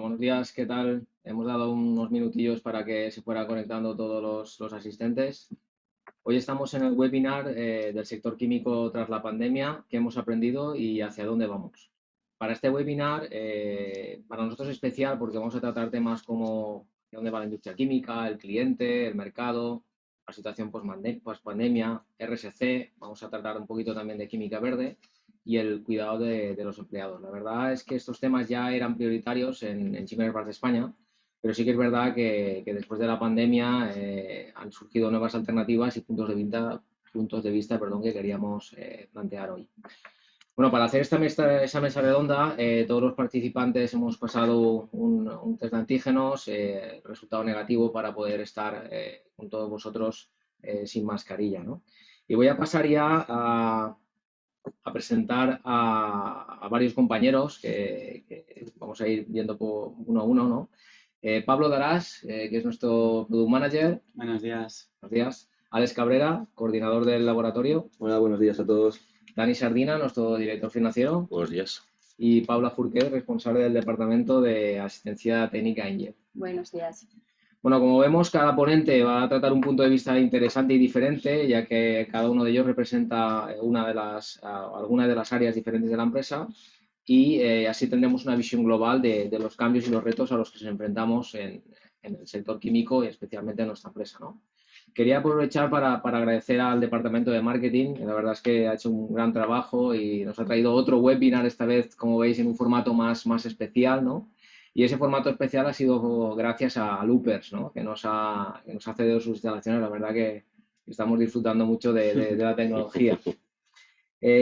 Buenos días, ¿qué tal? Hemos dado unos minutillos para que se fueran conectando todos los asistentes. Hoy estamos en el webinar del sector químico tras la pandemia, qué hemos aprendido y hacia dónde vamos. Para este webinar, para nosotros es especial porque vamos a tratar temas como de dónde va la industria química, el cliente, el mercado, la situación post-pandemia, RSC, vamos a tratar un poquito también de química verde y el cuidado de los empleados. La verdad es que estos temas ya eran prioritarios en Chimeneas de España, pero sí que es verdad que después de la pandemia han surgido nuevas alternativas y puntos de vista que queríamos plantear hoy. Bueno, para hacer esa mesa redonda, todos los participantes hemos pasado un test de antígenos, resultado negativo para poder estar con todos vosotros sin mascarilla, ¿no? Y voy a pasar ya a presentar a varios compañeros que vamos a ir viendo uno a uno, ¿no? Pablo Darás, que es nuestro Product Manager. Buenos días. Buenos días. Alex Cabrera, coordinador del laboratorio. Hola, buenos días a todos. Dani Sardina, nuestro director financiero. Buenos días. Y Paula Furquet, responsable del departamento de asistencia técnica INGE. Buenos días. Bueno, como vemos, cada ponente va a tratar un punto de vista interesante y diferente, ya que cada uno de ellos representa alguna de las áreas diferentes de la empresa y así tendremos una visión global de los cambios y los retos a los que nos enfrentamos en el sector químico y especialmente en nuestra empresa, ¿no? Quería aprovechar para agradecer al departamento de marketing, que la verdad es que ha hecho un gran trabajo y nos ha traído otro webinar, esta vez, como veis, en un formato más especial, ¿no? Y ese formato especial ha sido gracias a Loopers, ¿no? que nos ha cedido sus instalaciones. La verdad que estamos disfrutando mucho de la tecnología.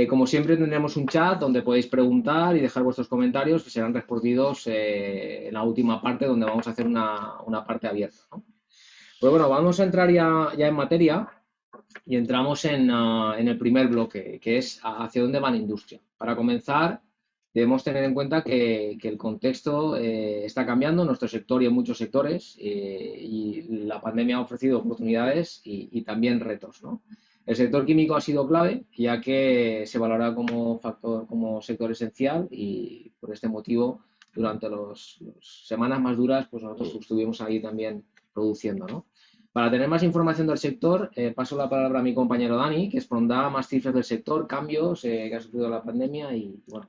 Como siempre, tendremos un chat donde podéis preguntar y dejar vuestros comentarios que serán respondidos en la última parte, donde vamos a hacer una parte abierta, ¿no? Pues bueno, vamos a entrar ya en materia y entramos en el primer bloque, que es hacia dónde va la industria. Para comenzar, debemos tener en cuenta que el contexto está cambiando en nuestro sector y en muchos sectores y la pandemia ha ofrecido oportunidades y también retos, ¿no? El sector químico ha sido clave, ya que se valora como sector esencial y por este motivo, durante las semanas más duras, pues nosotros estuvimos ahí también produciendo, ¿no? Para tener más información del sector, paso la palabra a mi compañero Dani, que expondrá más cifras del sector, cambios que ha sufrido la pandemia y, bueno,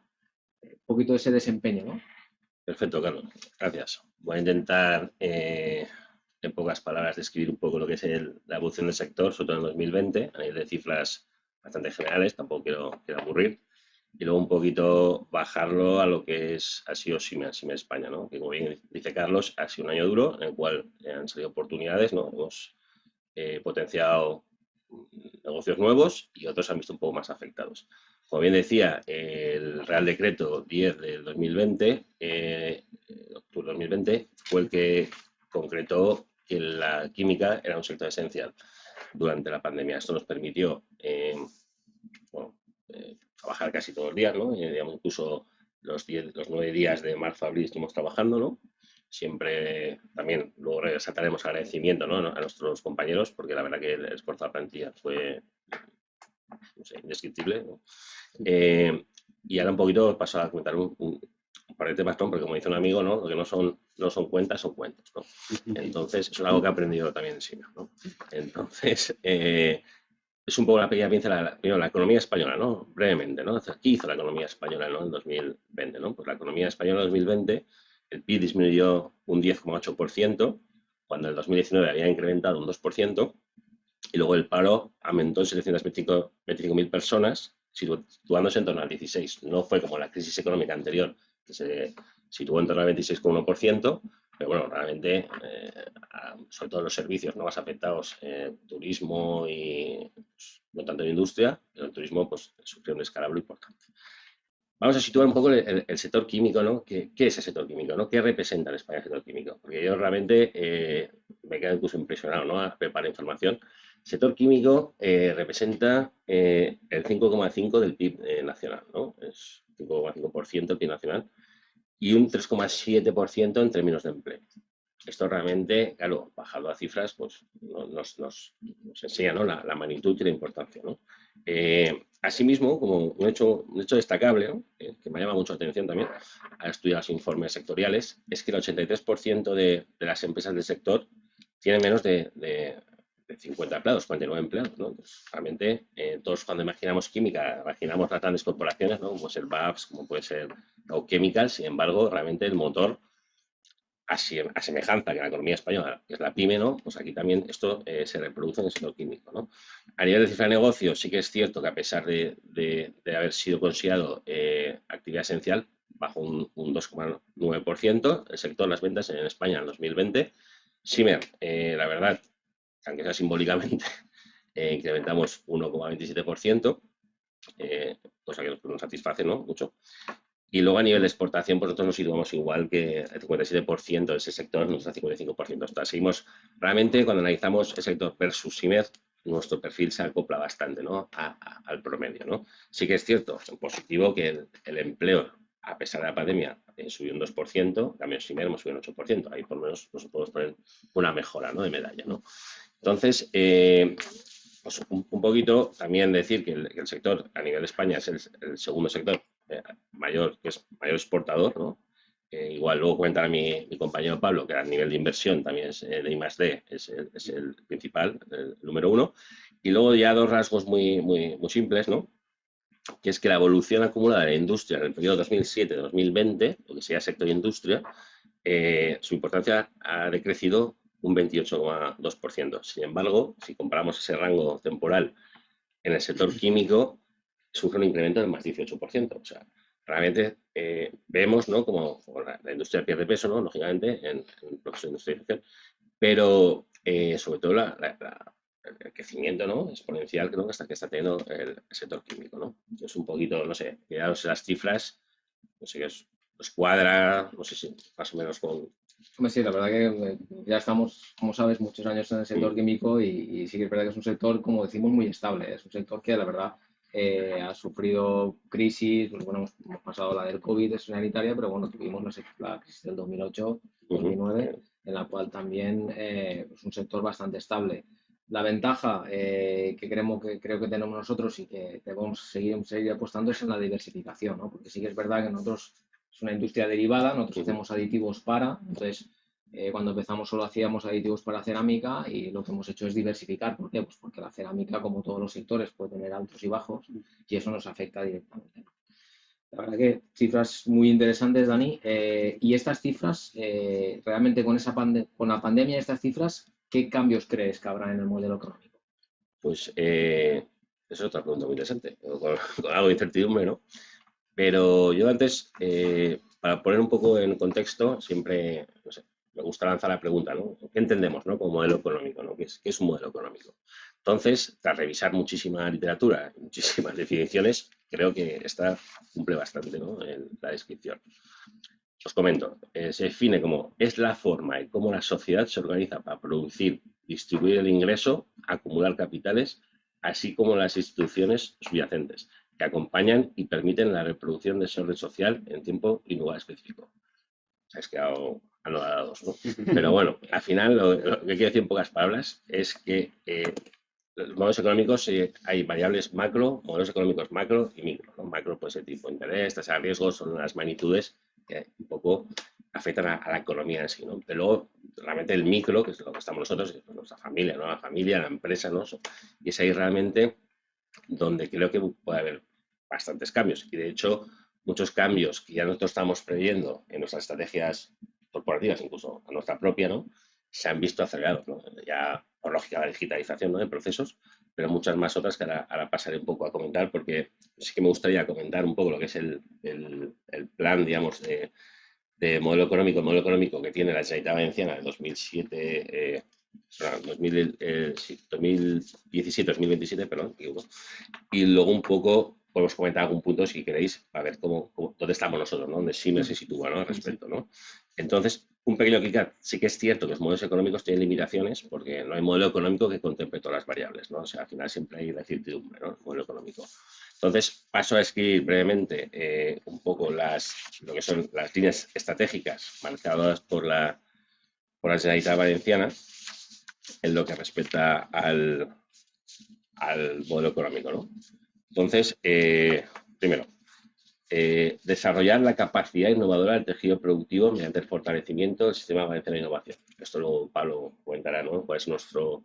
un poquito de ese desempeño, ¿no? Perfecto, Carlos. Gracias. Voy a intentar, en pocas palabras, describir un poco lo que es la evolución del sector, sobre todo en 2020, a nivel de cifras bastante generales, tampoco quiero aburrir, y luego un poquito bajarlo a lo que ha sido Siemens España, ¿no? Que, como bien dice Carlos, ha sido un año duro en el cual han salido oportunidades, ¿no? Hemos potenciado negocios nuevos y otros han visto un poco más afectados. Como bien decía, el Real Decreto 10 del 2020, octubre de 2020, fue el que concretó que la química era un sector esencial durante la pandemia. Esto nos permitió trabajar casi todos los días, ¿no? Digamos, incluso los 9 días de marzo a abril estuvimos trabajando, ¿no? Siempre también luego resaltaremos agradecimiento, ¿no? a nuestros compañeros, porque la verdad que el esfuerzo de la plantilla fue, no sé, indescriptible, ¿no? Y ahora un poquito paso a comentar un par de temas, porque como dice un amigo, ¿no? Lo que no son cuentas, son cuentos, ¿no? Entonces, eso es algo que he aprendido también en Siemens, ¿no? Entonces, es un poco la pequeña pincelada, la economía española, ¿no? Brevemente, ¿no? ¿Qué hizo la economía española, ¿no? En 2020, ¿no? Pues la economía española en 2020, el PIB disminuyó un 10,8%, cuando en el 2019 había incrementado un 2%, y luego el paro aumentó en 725.000 personas, situándose en torno al 16%. No fue como la crisis económica anterior, que se situó en torno al 26,1%, pero bueno, realmente, sobre todo los servicios no más afectados, turismo y pues, no tanto en industria, pero el turismo pues, sufrió un descalabro importante. Vamos a situar un poco el sector químico, ¿no? ¿Qué es el sector químico, ¿no? ¿Qué representa en España el sector químico? Porque yo realmente me quedo incluso impresionado, ¿no? A preparar información. El sector químico representa el 5,5% del PIB nacional, ¿no? Es 5,5% del PIB nacional y un 3,7% en términos de empleo. esto realmente, claro, bajado a cifras, pues nos enseña, ¿no? La magnitud y la importancia, ¿no? Asimismo, como un hecho destacable, ¿no? Que me llama mucho la atención también al estudiar los informes sectoriales, es que el 83% de las empresas del sector tienen menos de 50 empleados, 49 empleados, ¿no? Entonces, realmente, todos cuando imaginamos química, imaginamos las grandes corporaciones, ¿no? Como puede ser BASF, como puede ser Dow Chemical, sin embargo, realmente el motor a semejanza que en la economía española, que es la pyme, ¿no? Pues aquí también esto se reproduce en el sector químico, ¿no? A nivel de cifra de negocio, sí que es cierto que a pesar de haber sido considerado actividad esencial, bajo un 2,9%, el sector de las ventas en España en 2020. Simer, la verdad, aunque sea simbólicamente, incrementamos 1,27%, cosa que nos satisface, ¿no? Mucho. Y luego a nivel de exportación, pues nosotros nos situamos igual que el 57% de ese sector, nuestro 55%. Seguimos, realmente, cuando analizamos el sector versus CIMED, nuestro perfil se acopla bastante, ¿no? Al promedio, ¿no? Sí que es cierto, en positivo, que el empleo, a pesar de la pandemia, subió un 2%, en cambio CIMED hemos subido un 8%. Ahí por lo menos nos podemos poner una mejora, ¿no? De medalla, ¿no? Entonces, pues un poquito también decir que el sector a nivel de España es el segundo sector mayor, que es mayor exportador, ¿no? Igual luego comentará mi compañero Pablo, que a nivel de inversión también es de I+D, es el principal, el número uno. Y luego ya dos rasgos muy simples, ¿no? Que es que la evolución acumulada de la industria en el periodo 2007-2020, lo que sea sector industria, su importancia ha decrecido un 28,2%. Sin embargo, si comparamos ese rango temporal en el sector químico, sufre un incremento del más 18%. O sea, realmente vemos, ¿no? Como la industria pierde peso, ¿no? Lógicamente, en el proceso de industrialización, pero sobre todo el crecimiento, ¿no? Exponencial, creo que está teniendo el sector químico, ¿no? Es un poquito, no sé, quedaros las cifras, no sé qué os cuadra, no sé si más o menos con... Hombre, sí, la verdad que ya estamos, como sabes, muchos años en el sector Mm, químico y sí que es verdad que es un sector, como decimos, muy estable. Es un sector que, la verdad, ha sufrido crisis. Pues, bueno, hemos pasado la del COVID es sanitaria, pero bueno, tuvimos la crisis del 2008-2009, en la cual también es un sector bastante estable. La ventaja creo que tenemos nosotros y que debemos seguir apostando es en la diversificación, ¿no? Porque sí que es verdad que nosotros es una industria derivada, nosotros hacemos aditivos entonces cuando empezamos solo hacíamos aditivos para cerámica y lo que hemos hecho es diversificar. ¿Por qué? Pues porque la cerámica, como todos los sectores, puede tener altos y bajos y eso nos afecta directamente. La verdad que cifras muy interesantes, Dani. Y estas cifras, realmente con la pandemia, estas cifras, ¿qué cambios crees que habrá en el modelo económico? Pues es otra pregunta muy interesante, con algo de incertidumbre, ¿no? Pero yo antes, para poner un poco en contexto, siempre, no sé, me gusta lanzar la pregunta, ¿no? ¿Qué entendemos, ¿no? Como modelo económico, ¿no? ¿Qué es un modelo económico? Entonces, tras revisar muchísima literatura y muchísimas definiciones, creo que esta cumple bastante, ¿no? En la descripción. Os comento, se define como es la forma y cómo la sociedad se organiza para producir, distribuir el ingreso, acumular capitales, así como las instituciones subyacentes, que acompañan y permiten la reproducción del orden social en tiempo y lugar específico. Es quedado anodados, ¿no? Pero bueno, al final lo que quiero decir en pocas palabras es que los modelos económicos hay variables macro, modelos económicos macro y micro, ¿no? Macro puede ser tipo interés, tasa de riesgo, son las magnitudes que un poco afectan a la economía en sí, ¿no? Pero luego, realmente el micro, que es lo que estamos nosotros, es nuestra familia, ¿no? La familia, la empresa, ¿no? Y es ahí realmente donde creo que puede haber bastantes cambios. Y de hecho, muchos cambios que ya nosotros estamos previendo en nuestras estrategias corporativas, incluso a nuestra propia, ¿no? Se han visto acelerados, ¿no? Ya por lógica la digitalización, ¿no? De procesos, pero muchas más otras que ahora pasaré un poco a comentar, porque sí que me gustaría comentar un poco lo que es el plan, digamos, el modelo económico que tiene la Generalitat Valenciana de 2007, 2017-2027, perdón, y luego un poco podemos comentar algún punto si queréis, a ver dónde estamos nosotros, ¿no? Dónde Siemens se sitúa, ¿no? Al respecto, ¿no? Entonces, un pequeño kick sí que es cierto que los modelos económicos tienen limitaciones porque no hay modelo económico que contemple todas las variables, ¿no? O sea, al final siempre hay incertidumbre, ¿no? El modelo económico. Entonces, paso a describir brevemente un poco lo que son las líneas estratégicas marcadas por la por la Generalitat Valenciana en lo que respecta al modelo económico, ¿no? Entonces, primero, desarrollar la capacidad innovadora del tejido productivo mediante el fortalecimiento del sistema valenciano de innovación. Esto luego Pablo comentará, ¿no? Cuál es nuestro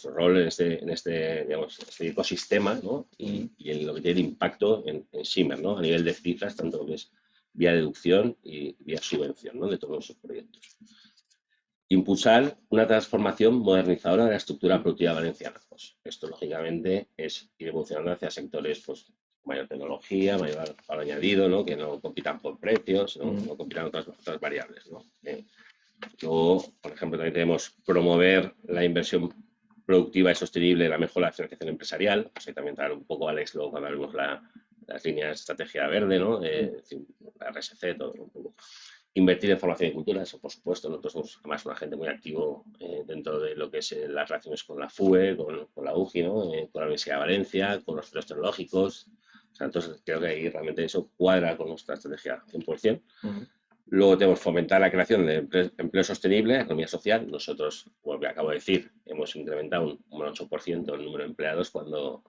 rol en digamos, este ecosistema, ¿no? Y en lo que tiene impacto en Simmer, ¿no? A nivel de cifras, tanto lo que es vía deducción y vía subvención, ¿no? De todos esos proyectos. Impulsar una transformación modernizadora de la estructura productiva valenciana. Pues esto, lógicamente, es ir evolucionando hacia sectores pues, mayor tecnología, mayor valor añadido, ¿no? Que no compitan por precios, no compitan otras variables, ¿no? Luego, por ejemplo, también tenemos promover la inversión productiva y sostenible, la mejora de la financiación empresarial. Pues ahí también traer un poco, Alex, luego cuando hablemos las líneas de estrategia verde, ¿no? La RSC, todo un poco. Invertir en formación y cultura, eso por supuesto. Nosotros somos además una gente muy activo dentro de lo que es las relaciones con la FUE, con la UGI, ¿no? Con la Universidad de Valencia, con los centros tecnológicos. O sea, entonces creo que ahí realmente eso cuadra con nuestra estrategia 100%. Luego tenemos fomentar la creación de empleo sostenible, economía social. Nosotros, como acabo de decir, hemos incrementado un 8% el número de empleados cuando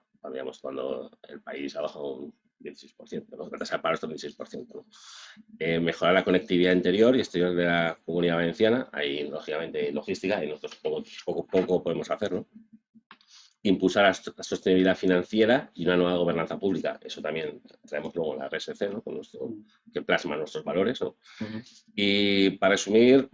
el país ha bajado un 16%, ¿no? La tasa de paro está un 16%, ¿no? Mejorar la conectividad interior y exterior de la Comunidad Valenciana. Ahí, lógicamente, logística, y nosotros poco podemos hacer, ¿no? Impulsar la sostenibilidad financiera y una nueva gobernanza pública. Eso también traemos luego en la RSC, ¿no? Que plasma nuestros valores, ¿no? Y para resumir,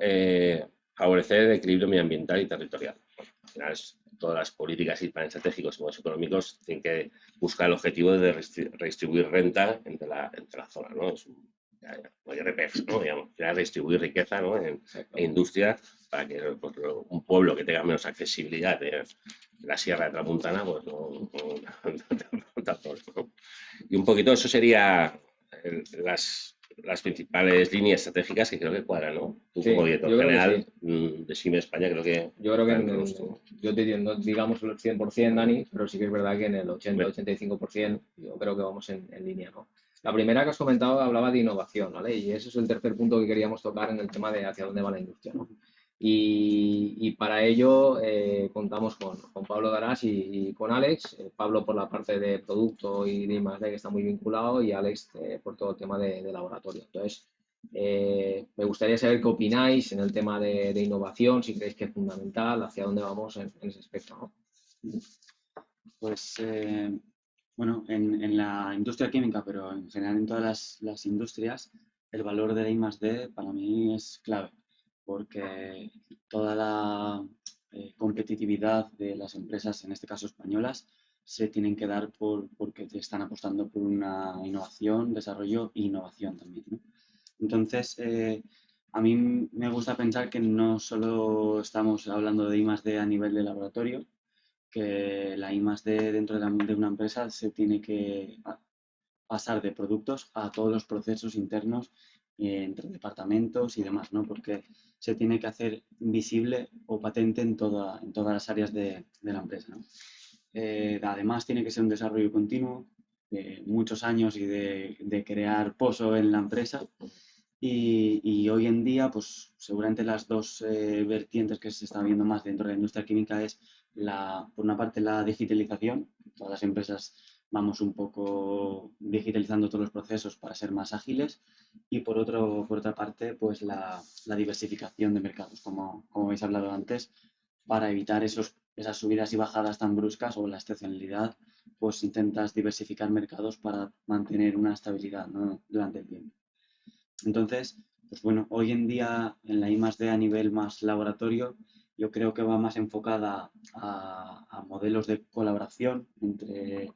favorecer el equilibrio medioambiental y territorial. Bueno, al final, todas las políticas y planes estratégicos y modelos económicos tienen que buscar el objetivo de redistribuir renta entre la zona, ¿no? Es un IRPF, ¿no? Digamos, redistribuir riqueza, ¿no? E industria para que pues, un pueblo que tenga menos accesibilidad de la Sierra de Tramuntana, pues no y un poquito eso sería las principales líneas estratégicas que creo que cuadran, ¿no? Tú sí, como director general sí. de Simmer España creo que... Yo creo que yo te digo, no digamos el 100%, Dani, pero sí que es verdad que en el 80-85% yo creo que vamos en línea, ¿no? La primera que has comentado hablaba de innovación, ¿vale? Y ese es el tercer punto que queríamos tocar en el tema de hacia dónde va la industria, ¿no? Y para ello contamos con Pablo Darás y con Alex. Pablo por la parte de producto y de I+D que está muy vinculado y Alex por todo el tema de laboratorio. Entonces, me gustaría saber qué opináis en el tema de innovación, si creéis que es fundamental, hacia dónde vamos en ese aspecto, ¿no? Pues, bueno, en la industria química, pero en general en todas las industrias, el valor de la I+D para mí es clave, porque toda la competitividad de las empresas, en este caso españolas, se tienen que dar porque te están apostando por una innovación, desarrollo e innovación también, ¿no? Entonces, a mí me gusta pensar que no solo estamos hablando de I+D a nivel de laboratorio, que la I+D dentro de una empresa se tiene que pasar de productos a todos los procesos internos entre departamentos y demás, ¿no? Porque se tiene que hacer visible o patente en todas las áreas de la empresa, ¿no? Además, tiene que ser un desarrollo continuo de muchos años y de crear pozo en la empresa. Y hoy en día, pues seguramente las dos vertientes que se están viendo más dentro de la industria química es, por una parte, la digitalización. Todas las empresas vamos un poco digitalizando todos los procesos para ser más ágiles. Y por otra parte, pues la diversificación de mercados, como habéis hablado antes, para evitar esas subidas y bajadas tan bruscas o la estacionalidad, pues intentas diversificar mercados para mantener una estabilidad, ¿no? Durante el tiempo. Entonces, pues bueno, hoy en día en la I+D a nivel más laboratorio, yo creo que va más enfocada a modelos de colaboración entre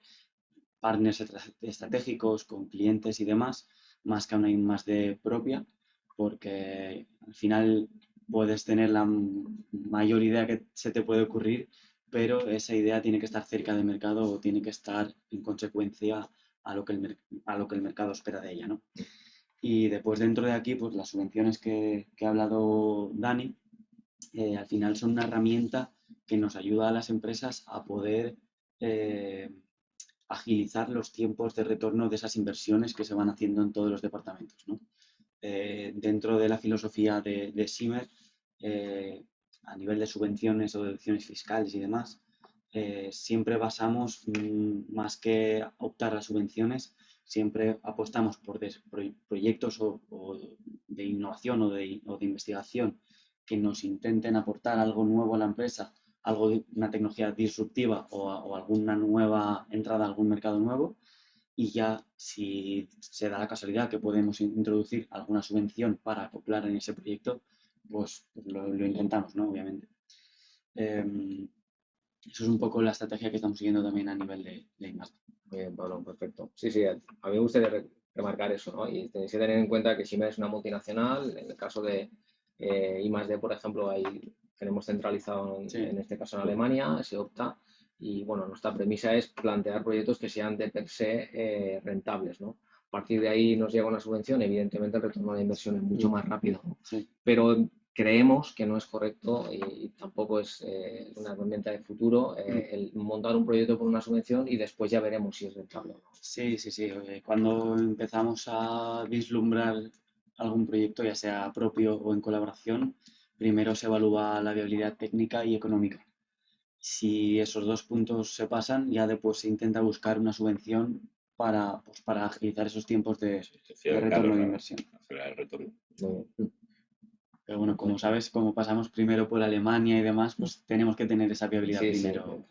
partners estratégicos, con clientes y demás, más que a una I+D propia, porque al final puedes tener la mayor idea que se te puede ocurrir, pero esa idea tiene que estar cerca del mercado o tiene que estar en consecuencia a lo que el mercado espera de ella, ¿no? Y después dentro de aquí, pues las subvenciones que ha hablado Dani, al final son una herramienta que nos ayuda a las empresas a poder agilizar los tiempos de retorno de esas inversiones que se van haciendo en todos los departamentos, ¿no? Dentro de la filosofía de Simmer, a nivel de subvenciones o deducciones fiscales y demás, siempre basamos, más que optar a subvenciones, siempre apostamos por proyectos o de innovación o de investigación que nos intenten aportar algo nuevo a la empresa, una tecnología disruptiva o alguna nueva entrada a algún mercado nuevo. Y ya si se da la casualidad que podemos introducir alguna subvención para acoplar en ese proyecto, pues lo intentamos, ¿no? Obviamente. Eso es un poco la estrategia que estamos siguiendo también a nivel de I+D. Muy bien, Pablo, perfecto. Sí, sí, a mí me gustaría remarcar eso, ¿no? Y tenéis que tener en cuenta que Siemens es una multinacional. En el caso de I+D, por ejemplo, tenemos centralizado en este caso en Alemania, se opta. Y bueno, nuestra premisa es plantear proyectos que sean de per se rentables, ¿no? A partir de ahí nos llega una subvención, evidentemente el retorno de la inversión es mucho más rápido, ¿no? Sí. Pero creemos que no es correcto y tampoco es una herramienta de futuro el montar un proyecto con una subvención y después ya veremos si es rentable o no. Sí. Cuando empezamos a vislumbrar algún proyecto, ya sea propio o en colaboración, primero se evalúa la viabilidad técnica y económica. Si esos dos puntos se pasan, ya después se intenta buscar una subvención para agilizar esos tiempos de retorno de inversión. Acelerar el retorno. Pero bueno, como sabes, como pasamos primero por Alemania y demás, pues tenemos que tener esa viabilidad primero.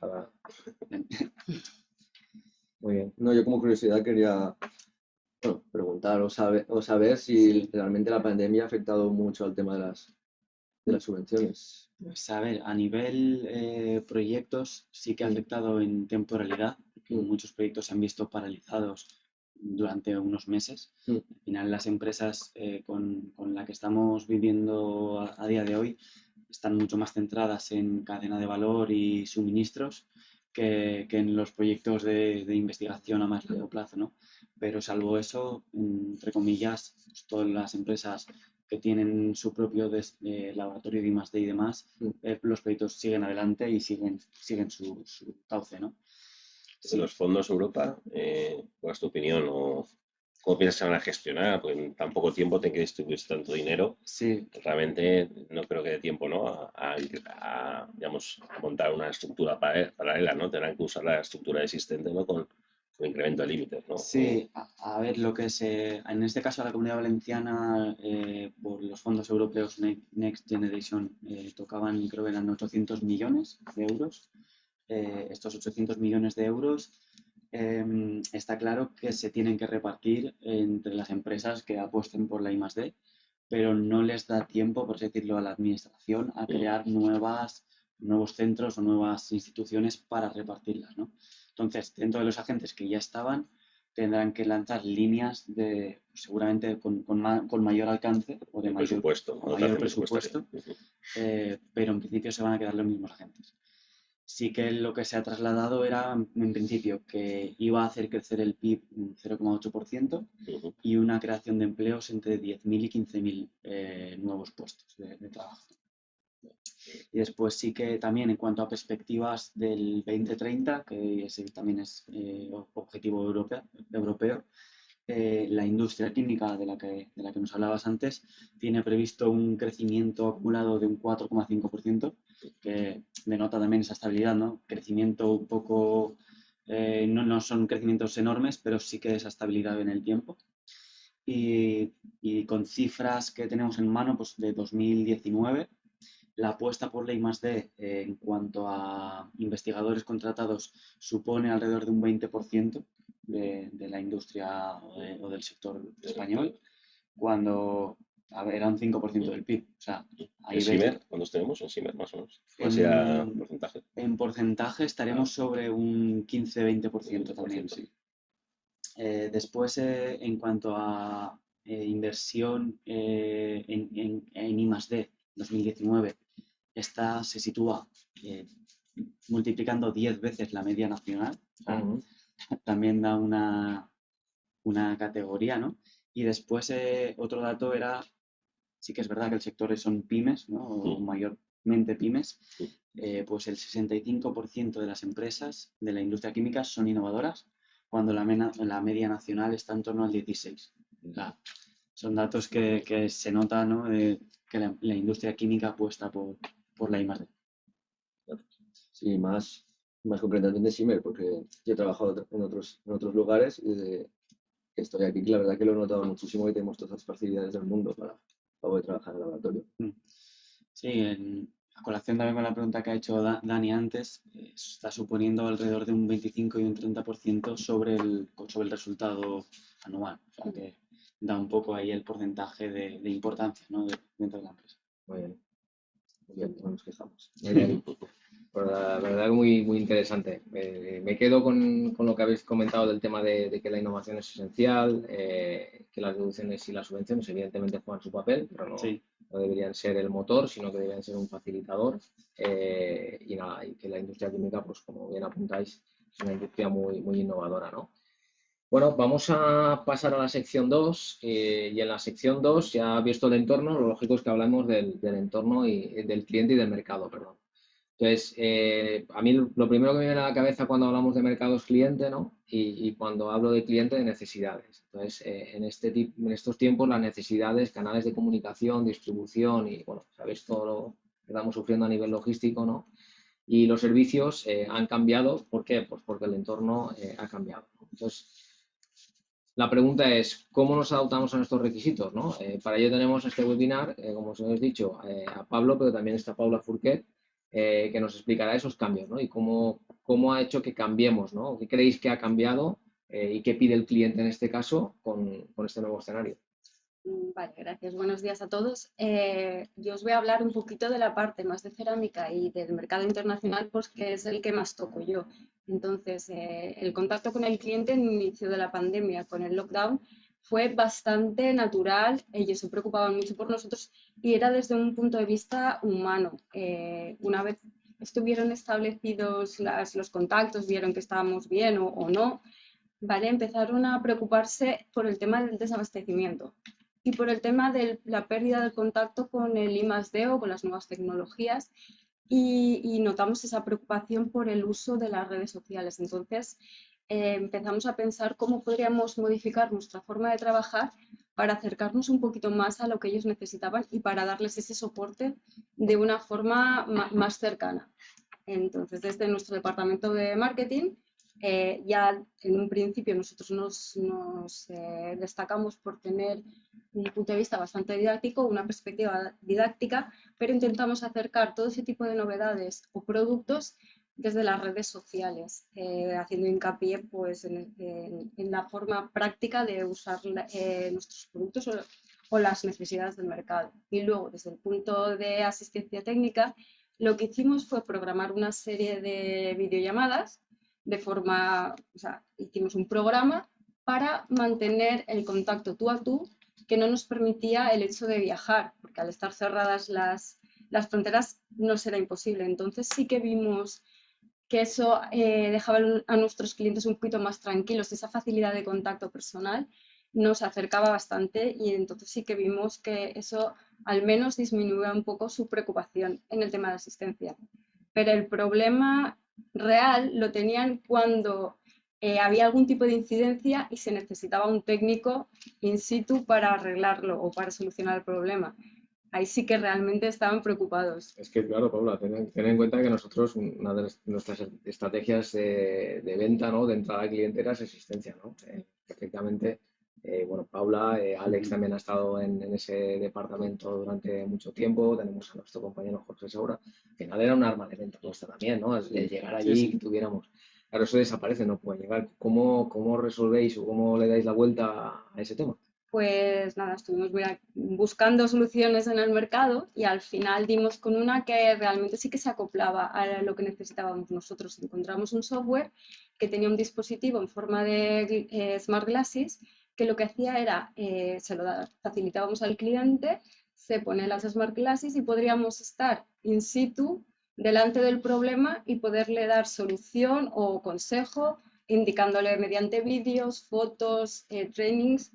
Muy bien. No, yo como curiosidad quería preguntar o saber si realmente la pandemia ha afectado mucho al tema de las subvenciones. Pues a ver, a nivel proyectos sí que ha afectado en temporalidad. Muchos proyectos se han visto paralizados durante unos meses. Al final las empresas con las que estamos viviendo a día de hoy están mucho más centradas en cadena de valor y suministros que en los proyectos de investigación a más largo plazo, ¿no? Pero salvo eso, entre comillas, pues todas las empresas que tienen su propio laboratorio de I+D y demás, los proyectos siguen adelante y siguen su cauce, ¿no? Sí. Los fondos Europa, ¿cuál es tu opinión? ¿O cómo piensas que van a gestionar? Porque en tan poco tiempo tienen que distribuir tanto dinero. Sí. Realmente no creo que dé tiempo, ¿no? Digamos, a montar una estructura paralela, ¿no? Tendrán que usar la estructura existente, ¿no? Con incremento de límites, ¿no? Sí, a ver, en este caso la Comunidad Valenciana, por los fondos europeos Next Generation, tocaban, creo que eran 800 millones de euros. Estos 800 millones de euros está claro que se tienen que repartir entre las empresas que apuesten por la I+D, pero no les da tiempo, por así decirlo, a la administración a crear nuevos centros o nuevas instituciones para repartirlas, ¿no? Entonces, dentro de los agentes que ya estaban, tendrán que lanzar líneas seguramente con mayor alcance o de mayor presupuesto, pero en principio se van a quedar los mismos agentes. Sí que lo que se ha trasladado era, en principio, que iba a hacer crecer el PIB un 0,8% y una creación de empleos entre 10.000 y 15.000 nuevos puestos de trabajo. Y después sí que también en cuanto a perspectivas del 2030, que ese también es objetivo europeo, la industria química de la que nos hablabas antes tiene previsto un crecimiento acumulado de un 4,5%, que denota también esa estabilidad, ¿no? Crecimiento un poco, no son crecimientos enormes, pero sí que esa estabilidad en el tiempo. Y con cifras que tenemos en mano, pues de 2019, la apuesta por la I+D en cuanto a investigadores contratados supone alrededor de un 20% de la industria o del sector español, cuando era un 5% del PIB. O sea, ¿En Siemens? ¿Cuántos tenemos en Siemens, más o menos? ¿Cuál sería el porcentaje? En porcentaje estaremos sobre un 15-20% también, sí. Después, en cuanto a inversión en I+D 2019, esta se sitúa multiplicando 10 veces la media nacional. También da una categoría, ¿no? Y después otro dato era, sí que es verdad que el sector son pymes, ¿no? O mayormente pymes, pues el 65% de las empresas de la industria química son innovadoras, cuando la media nacional está en torno al 16%. Son datos que se nota, ¿no? que la industria química apuesta por la I+D. Sí, más completamente Simmer, porque yo he trabajado en otros lugares y desde que estoy aquí, la verdad que lo he notado muchísimo y tenemos todas las facilidades del mundo para poder trabajar en el laboratorio. Sí, a colación también con la pregunta que ha hecho Dani antes, está suponiendo alrededor de un 25 y un 30% sobre el resultado anual. O sea que da un poco ahí el porcentaje de importancia, ¿no? Dentro de la empresa. Muy bien, no nos quejamos. Muy bien. Pues la verdad que muy interesante. Me quedo con lo que habéis comentado del tema de que la innovación es esencial, que las deducciones y las subvenciones evidentemente juegan su papel, pero no deberían ser el motor, sino que deberían ser un facilitador. Y nada, y que la industria química, pues como bien apuntáis, es una industria muy innovadora, ¿no? Bueno, vamos a pasar a la sección 2 y en la sección 2, ya visto el entorno, lo lógico es que hablemos del entorno y del cliente y del mercado, perdón. Entonces, a mí lo primero que me viene a la cabeza cuando hablamos de mercado es cliente, ¿no? Y cuando hablo de cliente, de necesidades. Entonces, en estos tiempos, las necesidades, canales de comunicación, distribución y, bueno, sabéis todo lo que estamos sufriendo a nivel logístico, ¿no? Y los servicios han cambiado. ¿Por qué? Pues porque el entorno ha cambiado, ¿no? Entonces, la pregunta es, ¿cómo nos adaptamos a nuestros requisitos, ¿no? Para ello tenemos este webinar, como os he dicho, a Pablo, pero también está Paula Fourquet, que nos explicará esos cambios, ¿no? Y cómo ha hecho que cambiemos, ¿no? ¿Qué creéis que ha cambiado y qué pide el cliente en este caso con este nuevo escenario? Vale, gracias. Buenos días a todos. Yo os voy a hablar un poquito de la parte más de cerámica y del mercado internacional, pues que es el que más toco yo. Entonces, el contacto con el cliente en el inicio de la pandemia, con el lockdown, fue bastante natural. Ellos se preocupaban mucho por nosotros y era desde un punto de vista humano. Una vez estuvieron establecidos los contactos, vieron que estábamos bien o no, ¿vale? Empezaron a preocuparse por el tema del desabastecimiento y por el tema de la pérdida del contacto con el I+D o con las nuevas tecnologías y notamos esa preocupación por el uso de las redes sociales. Entonces empezamos a pensar cómo podríamos modificar nuestra forma de trabajar para acercarnos un poquito más a lo que ellos necesitaban y para darles ese soporte de una forma más cercana. Entonces, desde nuestro departamento de marketing, ya en un principio nosotros nos destacamos por tener un punto de vista bastante didáctico, una perspectiva didáctica, pero intentamos acercar todo ese tipo de novedades o productos desde las redes sociales, haciendo hincapié pues, en la forma práctica de usar nuestros productos o las necesidades del mercado. Y luego, desde el punto de asistencia técnica, lo que hicimos fue programar una serie de videollamadas de forma, o sea, hicimos un programa para mantener el contacto tú a tú que no nos permitía el hecho de viajar, porque al estar cerradas las fronteras nos era imposible. Entonces sí que vimos que eso dejaba a nuestros clientes un poquito más tranquilos, esa facilidad de contacto personal nos acercaba bastante y entonces sí que vimos que eso al menos disminuía un poco su preocupación en el tema de asistencia. Pero el problema real lo tenían cuando había algún tipo de incidencia y se necesitaba un técnico in situ para arreglarlo o para solucionar el problema. Ahí sí que realmente estaban preocupados. Es que, claro, Paula, ten en cuenta que nosotros, una de nuestras estrategias de venta, ¿no? De entrada al cliente era asistencia, ¿no? Perfectamente. Bueno, Paula, Alex también ha estado en ese departamento durante mucho tiempo. Tenemos a nuestro compañero Jorge Saura. Al final era un arma de venta nuestra también, ¿no? El de llegar allí y que tuviéramos. Claro, eso desaparece, no puede llegar. ¿Cómo resolvéis o cómo le dais la vuelta a ese tema? Pues nada, estuvimos buscando soluciones en el mercado y al final dimos con una que realmente sí que se acoplaba a lo que necesitábamos nosotros. Encontramos un software que tenía un dispositivo en forma de Smart Glasses que lo que hacía era, se lo facilitábamos al cliente, se pone las Smart Glasses y podríamos estar in situ delante del problema y poderle dar solución o consejo, indicándole mediante vídeos, fotos, trainings,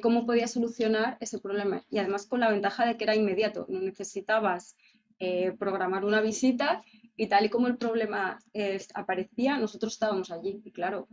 cómo podía solucionar ese problema. Y además con la ventaja de que era inmediato, no necesitabas programar una visita y tal y como el problema aparecía, nosotros estábamos allí. Y claro,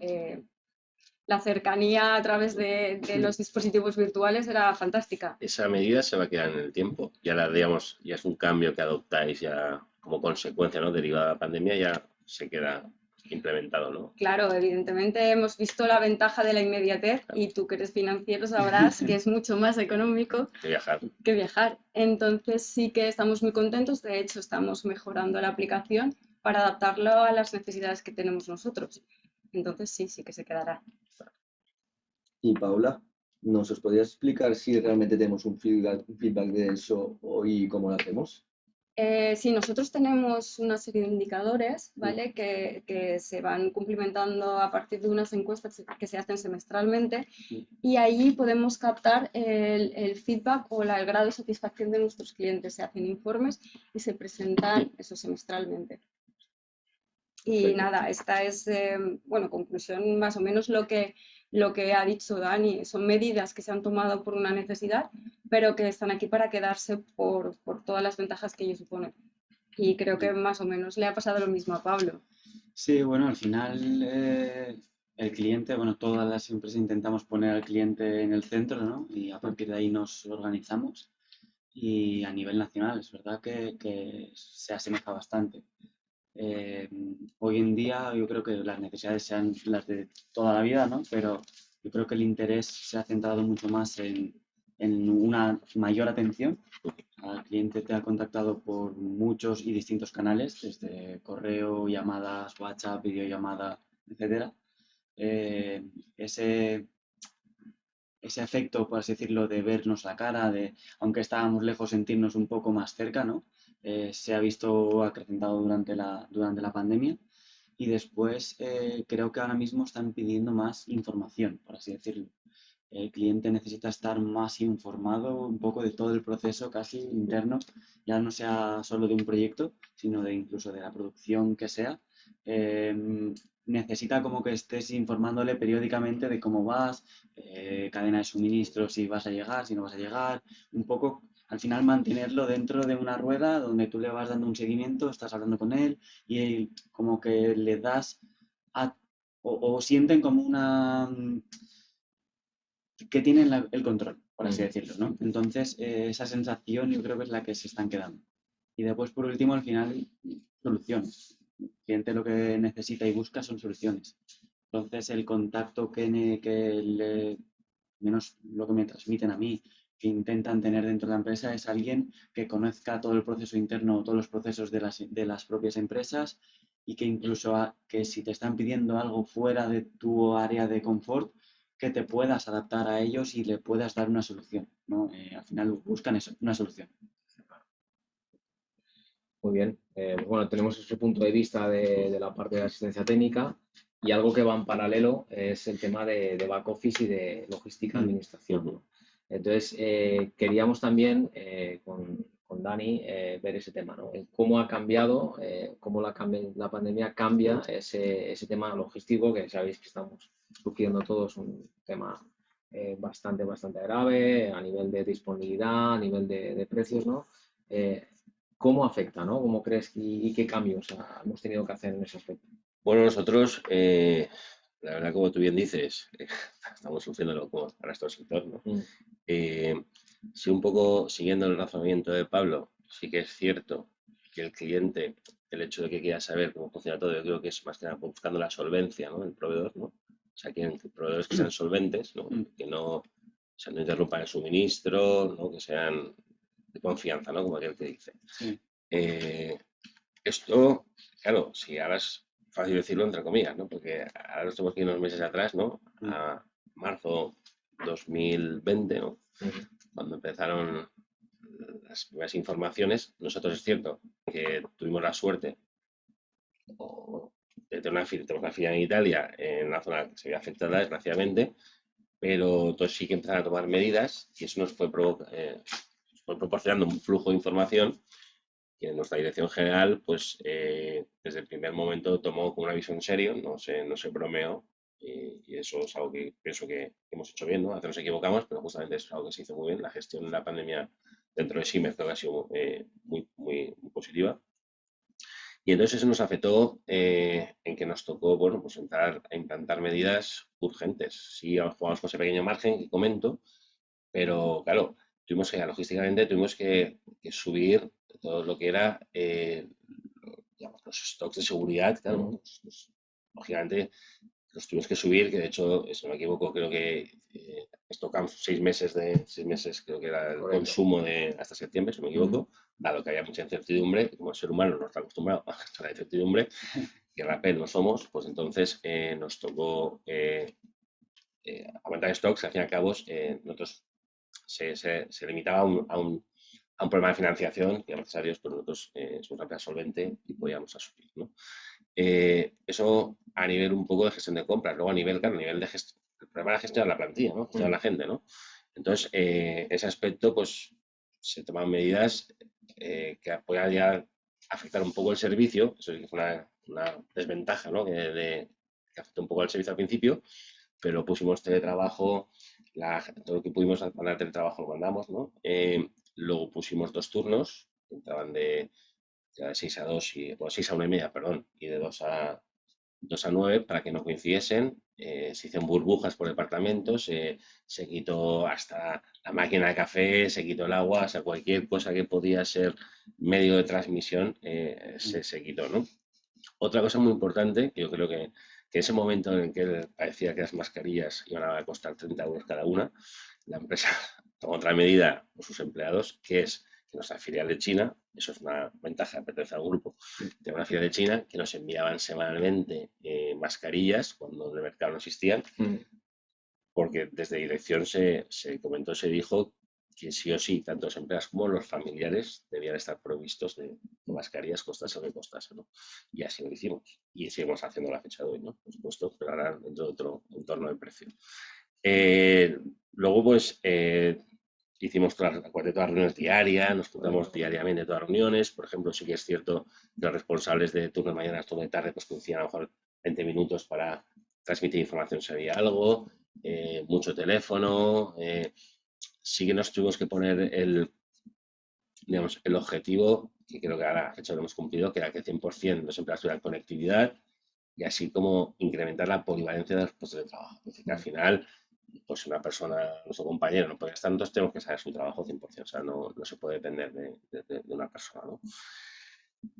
la cercanía a través de los dispositivos virtuales era fantástica. Esa medida se va a quedar en el tiempo. Ya la, digamos, ya es un cambio que adoptáis ya como consecuencia, ¿no? Derivada de la pandemia, ya se queda implementado, ¿no? Claro, evidentemente hemos visto la ventaja de la inmediatez y tú que eres financiero sabrás que es mucho más económico De viajar. que viajar. Entonces sí que estamos muy contentos, de hecho estamos mejorando la aplicación para adaptarlo a las necesidades que tenemos nosotros. Entonces sí que se quedará. Y Paula, ¿nos podrías explicar si realmente tenemos un feedback de eso y cómo lo hacemos? Sí, nosotros tenemos una serie de indicadores, ¿vale? Que se van cumplimentando a partir de unas encuestas que se hacen semestralmente y ahí podemos captar el feedback o el grado de satisfacción de nuestros clientes. Se hacen informes y se presentan eso semestralmente. Y Perfecto. nada, esta es, bueno, conclusión más o menos lo que ha dicho Dani. Son medidas que se han tomado por una necesidad, pero que están aquí para quedarse por todas las ventajas que ello supone. Y creo que más o menos le ha pasado lo mismo a Pablo. Sí, bueno, al final el cliente, bueno, todas las empresas intentamos poner al cliente en el centro, ¿no? Y a partir de ahí nos organizamos. Y a nivel nacional, es verdad que se asemeja bastante. Hoy en día yo creo que las necesidades sean las de toda la vida, ¿no? Pero yo creo que el interés se ha centrado mucho más en una mayor atención. Al cliente te ha contactado por muchos y distintos canales, desde correo, llamadas, WhatsApp, videollamada, etcétera. Ese efecto, por así decirlo, de vernos la cara, de aunque estábamos lejos, sentirnos un poco más cerca, ¿no? Se ha visto acrecentado durante la pandemia y después creo que ahora mismo están pidiendo más información, por así decirlo. El cliente necesita estar más informado un poco de todo el proceso casi interno, ya no sea solo de un proyecto, sino de incluso de la producción que sea. Necesita como que estés informándole periódicamente de cómo vas, cadena de suministro, si vas a llegar, si no vas a llegar, un poco al final mantenerlo dentro de una rueda donde tú le vas dando un seguimiento, estás hablando con él y él como que le das o sienten como una que tienen el control, por así decirlo, ¿no? Entonces, esa sensación yo creo que es la que se están quedando. Y después, por último, al final, soluciones. El cliente lo que necesita y busca son soluciones. Entonces, el contacto menos lo que me transmiten a mí, que intentan tener dentro de la empresa, es alguien que conozca todo el proceso interno, todos los procesos de las propias empresas y que incluso que si te están pidiendo algo fuera de tu área de confort, que te puedas adaptar a ellos y le puedas dar una solución, ¿no? Al final buscan eso, una solución. Muy bien. Bueno, tenemos ese punto de vista de la parte de asistencia técnica y algo que va en paralelo es el tema de back office y de logística administración, ¿no? Entonces, queríamos también con Dani ver ese tema, ¿no? Cómo ha cambiado, cómo la pandemia cambia ese tema logístico, que sabéis que estamos sufriendo todos un tema bastante grave a nivel de disponibilidad, a nivel de precios, ¿no? ¿Cómo afecta, ¿no? ¿Cómo crees y qué cambios hemos tenido que hacer en ese aspecto? Bueno, nosotros, la verdad, como tú bien dices, estamos sufriéndolo como para nuestro sector, ¿no? Sí, un poco siguiendo el razonamiento de Pablo, sí que es cierto que el cliente, el hecho de que quiera saber cómo funciona todo, yo creo que es más que nada buscando la solvencia, ¿no? Del proveedor, ¿no? O sea, quieren proveedores que sean solventes, ¿no? Que no, no interrumpan el suministro, ¿no? Que sean de confianza, ¿no? Como aquel que dice. Sí. Esto, claro, si ahora es fácil decirlo entre comillas, ¿no? Porque ahora nos tenemos que ir unos meses atrás, ¿no? A marzo 2020, ¿no? Cuando empezaron las primeras informaciones, nosotros es cierto que tuvimos la suerte de tener tenemos una filial en Italia, en una zona que se veía afectada, desgraciadamente, pero entonces sí que empezaron a tomar medidas y eso nos fue proporcionando un flujo de información que en nuestra dirección general, pues desde el primer momento tomó con una visión serio, no se bromeó, y eso es algo que pienso que hemos hecho bien, ¿no? A veces nos equivocamos, pero justamente eso es algo que se hizo muy bien. La gestión de la pandemia dentro de Siemens creo que ha sido muy positiva. Y entonces eso nos afectó en que nos tocó, bueno, pues entrar a implantar medidas urgentes. Sí, jugamos con ese pequeño margen que comento, pero claro, logísticamente tuvimos que subir todo lo que era, digamos, los stocks de seguridad, claro, lógicamente los tuvimos que subir, que de hecho, si no me equivoco, creo que estocamos 6 meses, creo que era el Correcto. consumo hasta septiembre, si no me equivoco, dado que había mucha incertidumbre, y como el ser humano no está acostumbrado a la incertidumbre, que Rappel no somos, pues entonces nos tocó aumentar stocks, al fin y al cabo, nosotros se limitaba a un problema de financiación, que gracias a Dios pues nosotros somos una empresa solvente y podíamos asumir, ¿no? Eso a nivel un poco de gestión de compras, luego a nivel, claro, a nivel de gestión, el problema era gestionar la plantilla, ¿no? Gestionar la gente, ¿no? Entonces, ese aspecto, pues, se toman medidas que podían ya afectar un poco el servicio, eso sí que fue una desventaja, ¿no? Que afectó un poco al servicio al principio, pero pusimos teletrabajo, todo lo que pudimos mandar teletrabajo lo mandamos, ¿no? Luego pusimos 2 turnos, que entraban de 6 a 2 o 6 a 1:30, perdón, y de 2 a 9 para que no coincidiesen. Se hicieron burbujas por departamentos, se quitó hasta la máquina de café, se quitó el agua, o sea, cualquier cosa que podía ser medio de transmisión se quitó, ¿no? Otra cosa muy importante, que yo creo que ese momento en el que parecía que las mascarillas iban a costar 30 euros cada una, la empresa tomó otra medida con sus empleados, que es que nuestra filial de China, eso es una ventaja de pertenecer a un grupo, de una filial de China, que nos enviaban semanalmente mascarillas cuando en el mercado no existían, porque desde dirección se comentó, se dijo que sí o sí, tanto las empresas como los familiares debían estar provistos de mascarillas, costase lo que costase, ¿no? Y así lo hicimos. Y seguimos haciendo la fecha de hoy, ¿no? Por supuesto, pero ahora dentro de otro entorno de precio. Luego, pues, hicimos todas las reuniones diarias, nos juntamos diariamente todas las reuniones. Por ejemplo, sí que es cierto que los responsables de turno de mañana, turno de tarde, pues coincidían a lo mejor 20 minutos para transmitir información si había algo, mucho teléfono. Sí que nos tuvimos que poner digamos, el objetivo, que creo que a la fecha lo hemos cumplido, que era que 100% los empleados tuvieran conectividad y así como incrementar la polivalencia de los puestos de trabajo. Es decir, que al final, pues una persona, nuestro compañero, no puede estar, entonces tenemos que saber su trabajo 100%, o sea, no se puede depender de una persona, ¿no?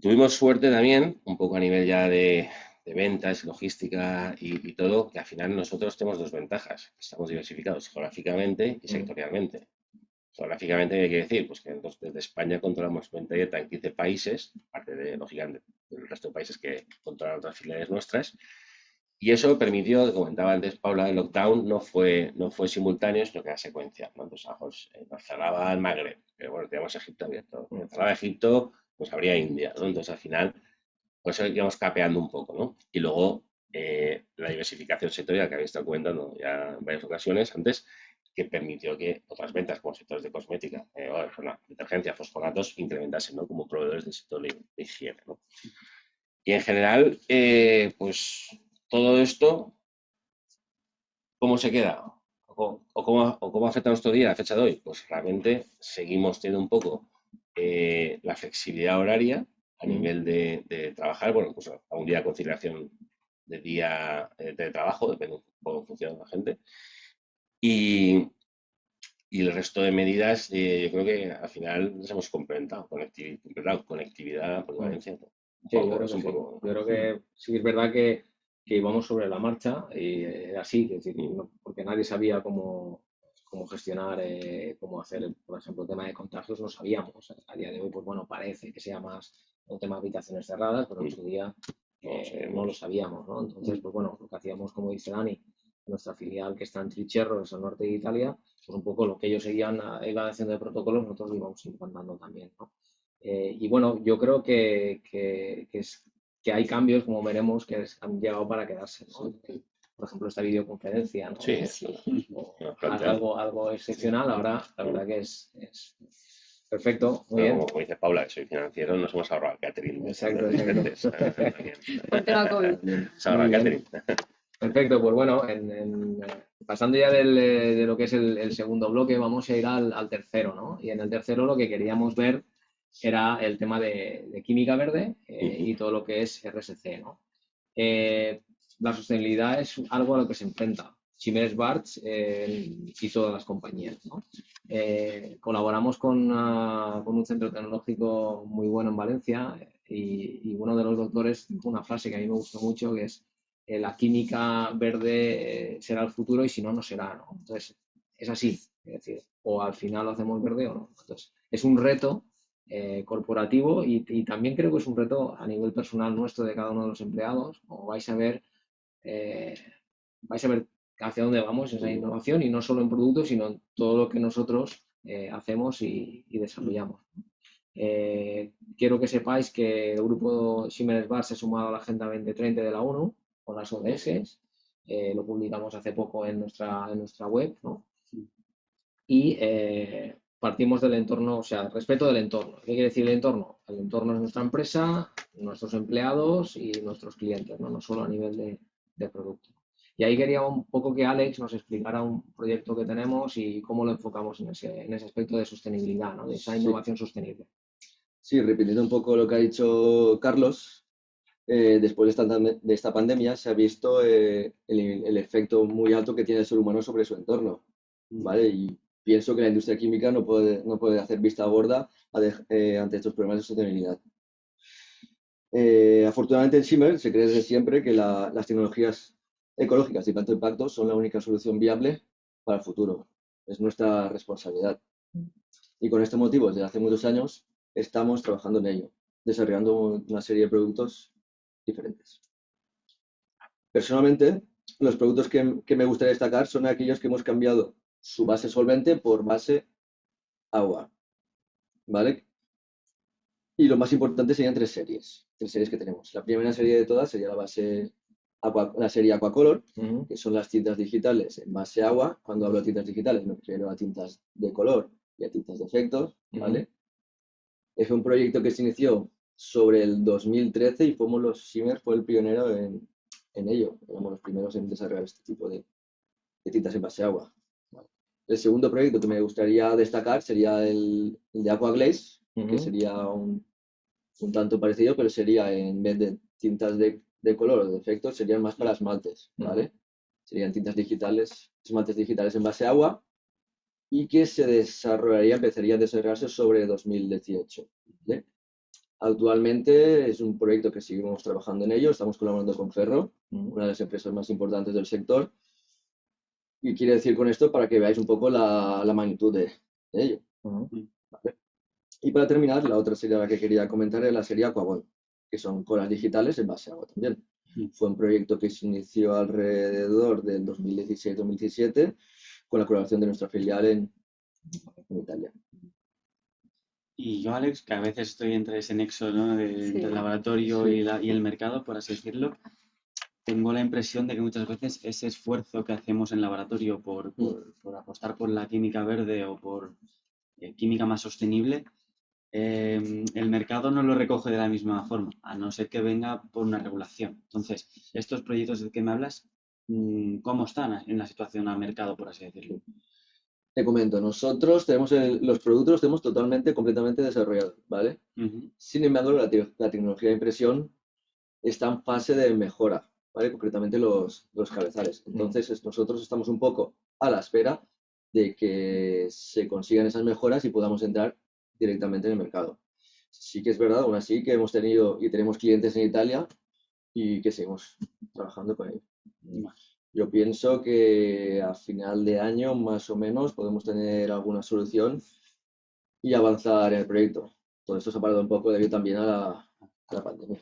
Tuvimos suerte también, un poco a nivel ya de ventas, logística y todo, que al final nosotros tenemos 2 ventajas. Estamos diversificados geográficamente y sectorialmente. Geográficamente, ¿qué quiere decir? Pues que desde España controlamos venta directa en 15 países, aparte de, lógicamente, del resto de países que controlan otras filiales nuestras. Y eso permitió, que comentaba antes Paula, el lockdown no fue simultáneo, sino que era secuencial, ¿no? Entonces, nos cerraba el Magreb, pero bueno, teníamos Egipto abierto. Nos cerraba Egipto, pues habría India, ¿no? Entonces, al final, pues íbamos capeando un poco, ¿no? Y luego, la diversificación sectorial que habéis estado comentando ya en varias ocasiones antes, que permitió que otras ventas como sectores de cosmética, detergencia, fosfonatos, incrementasen, ¿no? Como proveedores del sector de higiene, ¿no? Y en general, pues todo esto, ¿cómo se queda? ¿Cómo afecta a nuestro día, a la fecha de hoy? Pues realmente seguimos teniendo un poco la flexibilidad horaria a nivel de trabajar, bueno, pues a un día de conciliación de día de trabajo, depende de cómo funciona la gente. Y el resto de medidas, yo creo que al final nos hemos complementado, conectividad, polivalencia. Sí, yo creo que sí. Yo creo que sí es verdad que íbamos sobre la marcha y era así, es decir, porque nadie sabía cómo gestionar, cómo hacer, por ejemplo, el tema de contagios, no sabíamos. A día de hoy, pues bueno, parece que sea más un tema de habitaciones cerradas, pero en su día no lo sabíamos, ¿no? Entonces, pues bueno, lo que hacíamos, como dice Dani, nuestra filial que está en Tricherro, es al norte de Italia, pues un poco lo que ellos seguían, iban haciendo de protocolos, nosotros lo íbamos implantando también, ¿no? Y bueno, yo creo que hay cambios, como veremos, que han llegado para quedarse, ¿no? Por ejemplo, esta videoconferencia, ¿no? Sí, Algo excepcional, ahora la verdad que es perfecto, muy bien. Como dice Paula, soy financiero, nos hemos ahorrado el catering. Exacto. Ponte la COVID. Se ahorra el catering. Perfecto, pues bueno, pasando ya de lo que es el segundo bloque, vamos a ir al tercero, ¿no? Y en el tercero lo que queríamos ver era el tema de química verde y todo lo que es RSC, ¿no? La sostenibilidad es algo a lo que se enfrenta Siemens Barts y todas las compañías, ¿no? Colaboramos con un centro tecnológico muy bueno en Valencia y uno de los doctores dijo una frase que a mí me gustó mucho, que es la química verde será el futuro y si no, no será, ¿no? Entonces, es así, es decir, o al final lo hacemos verde o no. Entonces, es un reto corporativo y también creo que es un reto a nivel personal nuestro de cada uno de los empleados, como eh, vais a ver hacia dónde vamos esa innovación y no solo en productos, sino en todo lo que nosotros hacemos y desarrollamos. Quiero que sepáis que el grupo Siemens Bar se ha sumado a la Agenda 2030 de la ONU con las ODS. Lo publicamos hace poco en nuestra web, ¿no? Y partimos del entorno, o sea, respeto del entorno. ¿Qué quiere decir el entorno? El entorno es nuestra empresa, nuestros empleados y nuestros clientes, no solo a nivel de producto. Y ahí quería un poco que Alex nos explicara un proyecto que tenemos y cómo lo enfocamos en ese aspecto de sostenibilidad, ¿no? De esa innovación sostenible. Sí, repitiendo un poco lo que ha dicho Carlos, después de esta pandemia se ha visto el efecto muy alto que tiene el ser humano sobre su entorno, ¿vale? Y pienso que la industria química no puede hacer vista gorda ante estos problemas de sostenibilidad. Afortunadamente en Simmer se cree desde siempre que las tecnologías ecológicas de alto impacto son la única solución viable para el futuro. Es nuestra responsabilidad. Y con este motivo, desde hace muchos años, estamos trabajando en ello, desarrollando una serie de productos diferentes. Personalmente, los productos que me gustaría destacar son aquellos que hemos cambiado su base solvente por base agua, ¿vale? Y lo más importante serían tres series que tenemos. La primera serie de todas sería la serie Aquacolor, que son las tintas digitales en base agua. Cuando hablo de tintas digitales me refiero a tintas de color y a tintas de efectos, ¿vale? Es un proyecto que se inició sobre el 2013 y Simmer fue el pionero en ello. Éramos los primeros en desarrollar este tipo de tintas en base agua. ¿Vale? El segundo proyecto que me gustaría destacar sería el de Aquaglaze, que sería un tanto parecido, pero sería en vez de tintas de color o de efectos, serían más para esmaltes, ¿vale? Serían esmaltes digitales en base agua y que empezaría a desarrollarse sobre 2018, ¿vale? Actualmente es un proyecto que seguimos trabajando en ello, estamos colaborando con Ferro, una de las empresas más importantes del sector, y quiero decir con esto para que veáis un poco la magnitud de ello. ¿Vale? Y para terminar, la otra serie a la que quería comentar es la serie Aquabond, que son colas digitales en base a agua también. Fue un proyecto que se inició alrededor del 2016-2017 con la colaboración de nuestra filial en Italia. Y yo, Alex, que a veces estoy entre ese nexo, ¿no? Entre el laboratorio y el mercado, por así decirlo, tengo la impresión de que muchas veces ese esfuerzo que hacemos en laboratorio por apostar por la química verde o por química más sostenible, el mercado no lo recoge de la misma forma, a no ser que venga por una regulación. Entonces, estos proyectos de que me hablas, ¿cómo están en la situación al mercado, por así decirlo? Te comento, nosotros tenemos los productos los tenemos completamente desarrollados, ¿vale? Sin embargo, la tecnología de impresión está en fase de mejora, ¿vale? Concretamente los cabezales. Entonces, nosotros estamos un poco a la espera de que se consigan esas mejoras y podamos entrar directamente en el mercado. Sí que es verdad, aún así, que hemos tenido y tenemos clientes en Italia y que seguimos trabajando con ellos. Yo pienso que a final de año, más o menos, podemos tener alguna solución y avanzar en el proyecto. Todo esto se ha parado un poco debido también a la pandemia.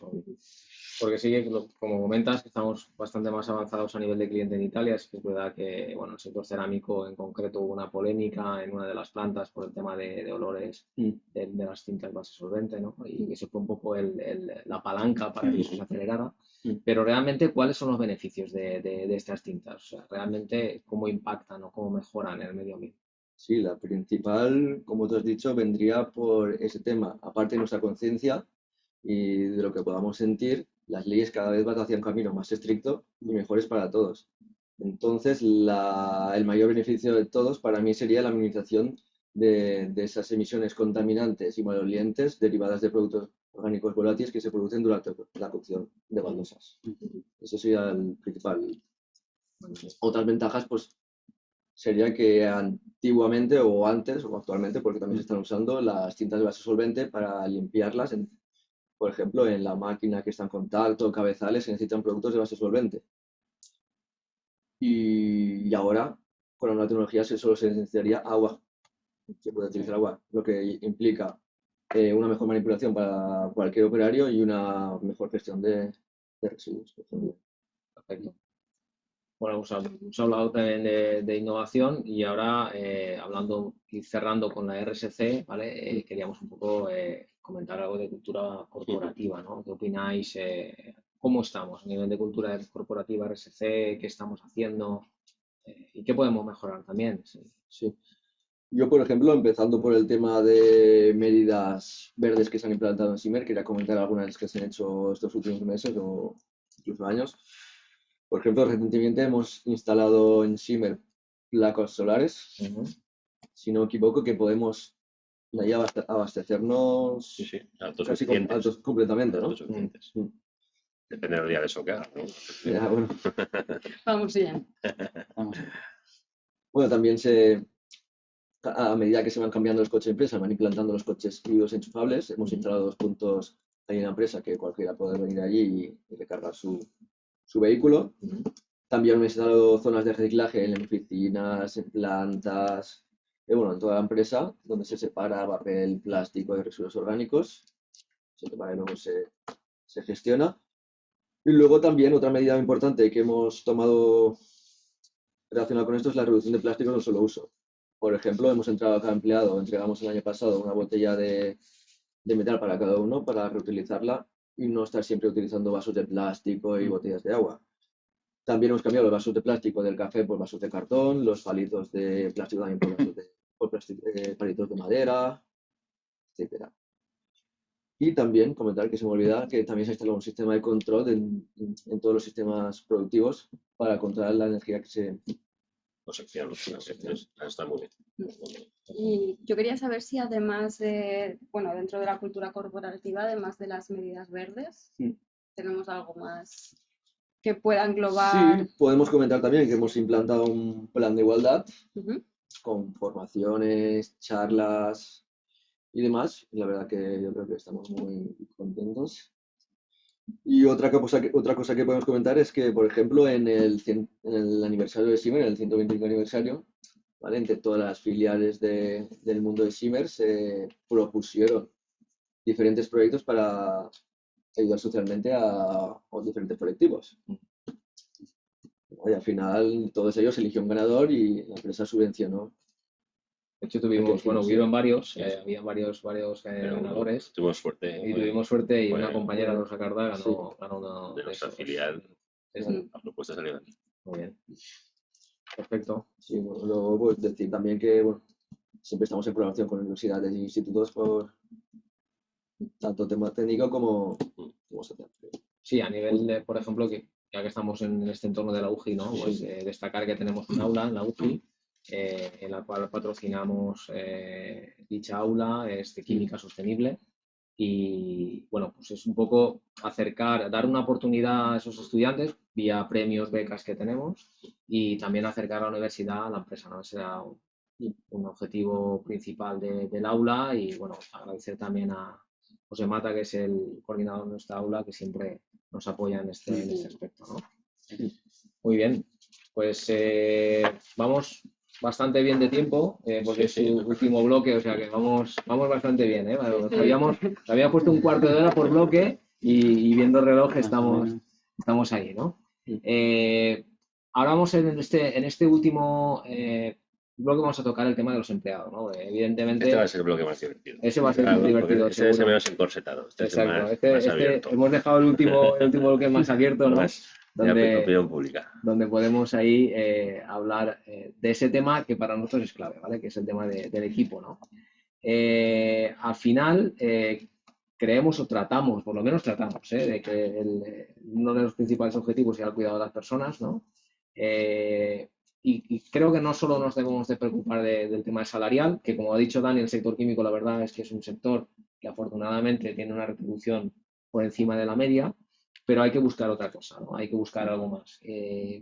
Porque sí que, como comentas, que estamos bastante más avanzados a nivel de cliente en Italia. Sí que es verdad que, bueno, el sector cerámico en concreto hubo una polémica en una de las plantas por el tema de olores de las cintas base solvente, ¿no? Y eso fue un poco la palanca para que eso se acelerara. Pero realmente, ¿cuáles son los beneficios de estas tintas? O sea, realmente, ¿cómo impactan o cómo mejoran el medio ambiente? Sí, la principal, como tú has dicho, vendría por ese tema. Aparte de nuestra conciencia y de lo que podamos sentir, las leyes cada vez van hacia un camino más estricto y mejores para todos. Entonces, el mayor beneficio de todos para mí sería la minimización de esas emisiones contaminantes y malolientes derivadas de productos orgánicos volátiles que se producen durante la cocción de baldosas. Eso sería el principal. Otras ventajas, pues, sería que antiguamente o antes o actualmente, porque también se están usando las cintas de base solvente para limpiarlas, por ejemplo, en la máquina que está en contacto, cabezales, se necesitan productos de base solvente. Y ahora, con la nueva tecnología, solo se necesitaría agua. Se puede utilizar agua, lo que implica una mejor manipulación para cualquier operario y una mejor gestión de residuos. Perfecto. Bueno, hemos hablado también de innovación y ahora hablando y cerrando con la RSC, ¿vale? Queríamos un poco comentar algo de cultura corporativa, ¿no? ¿Qué opináis? ¿Cómo estamos a nivel de cultura corporativa RSC? ¿Qué estamos haciendo? ¿Y qué podemos mejorar también? Sí. Yo, por ejemplo, empezando por el tema de medidas verdes que se han implantado en Simmer, quería comentar algunas que se han hecho estos últimos meses o incluso años. Por ejemplo, recientemente hemos instalado en Simmer placas solares. Si no me equivoco, que podemos de ahí abastecernos Sí, sí, casi completamente, ¿no? Autosuficientes. Depende del día de eso que haga, ¿no? Ya, bueno. Vamos bien. Vamos. Bueno, también a medida que se van cambiando los coches de empresa, van implantando los coches híbridos enchufables. Hemos instalado 2 puntos ahí en la empresa que cualquiera puede venir allí y recargar su vehículo. También hemos instalado zonas de reciclaje en oficinas, en plantas, bueno, en toda la empresa, donde se separa papel, plástico y residuos orgánicos. Se separa y luego se gestiona. Y luego también otra medida importante que hemos tomado relacionada con esto es la reducción de plásticos de un solo uso. Por ejemplo, hemos entrado a cada empleado, entregamos el año pasado una botella de metal para cada uno para reutilizarla y no estar siempre utilizando vasos de plástico y botellas de agua. También hemos cambiado los vasos de plástico del café por vasos de cartón, los palitos de plástico también por palitos de madera, etc. Y también comentar que se me olvida que también se ha instalado un sistema de control en todos los sistemas productivos para controlar la energía que se... Está muy bien. Y yo quería saber si además de, bueno, dentro de la cultura corporativa, además de las medidas verdes, tenemos algo más que pueda englobar. Sí, podemos comentar también que hemos implantado un plan de igualdad con formaciones, charlas y demás. Y la verdad que yo creo que estamos muy contentos. Y otra cosa que podemos comentar es que, por ejemplo, en el aniversario de Simmer, en el 125 aniversario, ¿vale? Entre todas las filiales del mundo de Simmer se propusieron diferentes proyectos para ayudar socialmente a diferentes colectivos. Y al final, todos ellos eligió un ganador y la empresa subvencionó. De hecho, hubieron varios, había varios ganadores. Tuvimos suerte. Y tuvimos suerte y una compañera, Rosa Carda, ganó uno de nuestra filial. La propuesta salió aquí. Muy bien. Perfecto. Sí, bueno, luego pues, decir también que bueno, siempre estamos en colaboración con universidades e institutos por tanto tema técnico como social. Sí, a nivel de, por ejemplo, que ya que estamos en este entorno de la UGI, ¿no? Pues destacar que tenemos un aula en la UGI en la cual patrocinamos dicha aula, es de química sostenible y bueno, pues es un poco dar una oportunidad a esos estudiantes vía premios, becas que tenemos y también acercar a la universidad a la empresa, ¿no? Ese era un objetivo principal del aula y bueno, agradecer también a José Mata, que es el coordinador de nuestra aula, que siempre nos apoya en este aspecto, ¿no? Muy bien, pues vamos bastante bien de tiempo, porque es su último bloque, o sea que vamos bastante bien, ¿eh? Había puesto un cuarto de hora por bloque y viendo el reloj estamos ahí, ¿no? Ahora vamos en este último bloque vamos a tocar el tema de los empleados, ¿no? Evidentemente... Este va a ser el bloque más divertido. Ese va a ser muy divertido, Ese es menos encorsetado. Exacto. Más abierto. Hemos dejado el último bloque más abierto, ¿no? Opinión pública. Donde podemos ahí hablar de ese tema que para nosotros es clave, ¿vale? Que es el tema del equipo, ¿no? Al final, creemos o tratamos, por lo menos tratamos, de que uno de los principales objetivos sea el cuidado de las personas, ¿no? y creo que no solo nos debemos de preocupar del tema salarial, que como ha dicho Dani, el sector químico la verdad es que es un sector que afortunadamente tiene una retribución por encima de la media, pero hay que buscar otra cosa, ¿no? Hay que buscar algo más.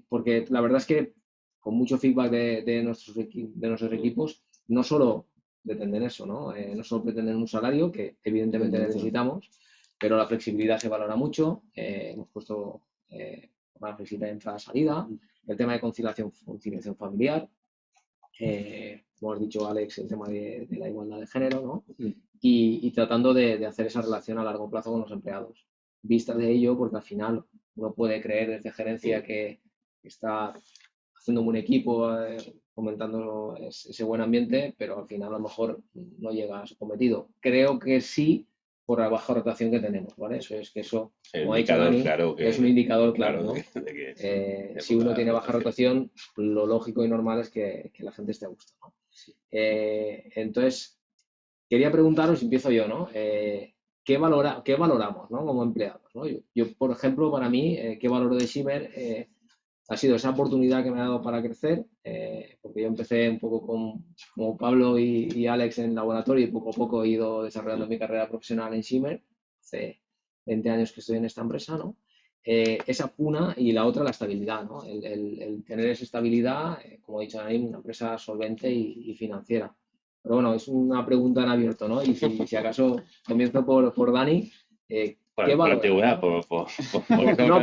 Porque la verdad es que con mucho feedback de nuestros equipos, no solo pretenden eso, ¿no? No solo pretenden un salario, que evidentemente necesitamos, pero la flexibilidad se valora mucho. Hemos puesto una flexibilidad de entrada-salida, el tema de conciliación familiar, como has dicho Alex, el tema de la igualdad de género, ¿no? Y tratando de hacer esa relación a largo plazo con los empleados. Vista de ello, porque al final uno puede creer desde gerencia que está haciendo un buen equipo, fomentando ese buen ambiente, pero al final a lo mejor no llega a su cometido. Creo que sí, por la baja rotación que tenemos, ¿vale? Eso es que eso, como ha dicho Dani, claro es un indicador claro, ¿no? Si uno tiene baja rotación, lo lógico y normal es que la gente esté a gusto, ¿no? Entonces, quería preguntaros, empiezo yo, ¿no? ¿Qué valoramos, ¿no? Como empleados, ¿no? Yo, por ejemplo, para mí, ¿qué valoro de Shimmer? Ha sido esa oportunidad que me ha dado para crecer, porque yo empecé un poco como Pablo y Alex en laboratorio y poco a poco he ido desarrollando mi carrera profesional en Shimmer. Hace 20 años que estoy en esta empresa, ¿no? Esa una y la otra la estabilidad, ¿no? El tener esa estabilidad, como he dicho ahí, una empresa solvente y financiera. Pero bueno, es una pregunta en abierto, ¿no? Y si acaso comienzo por Dani, ¿qué por valora? antigüedad, No,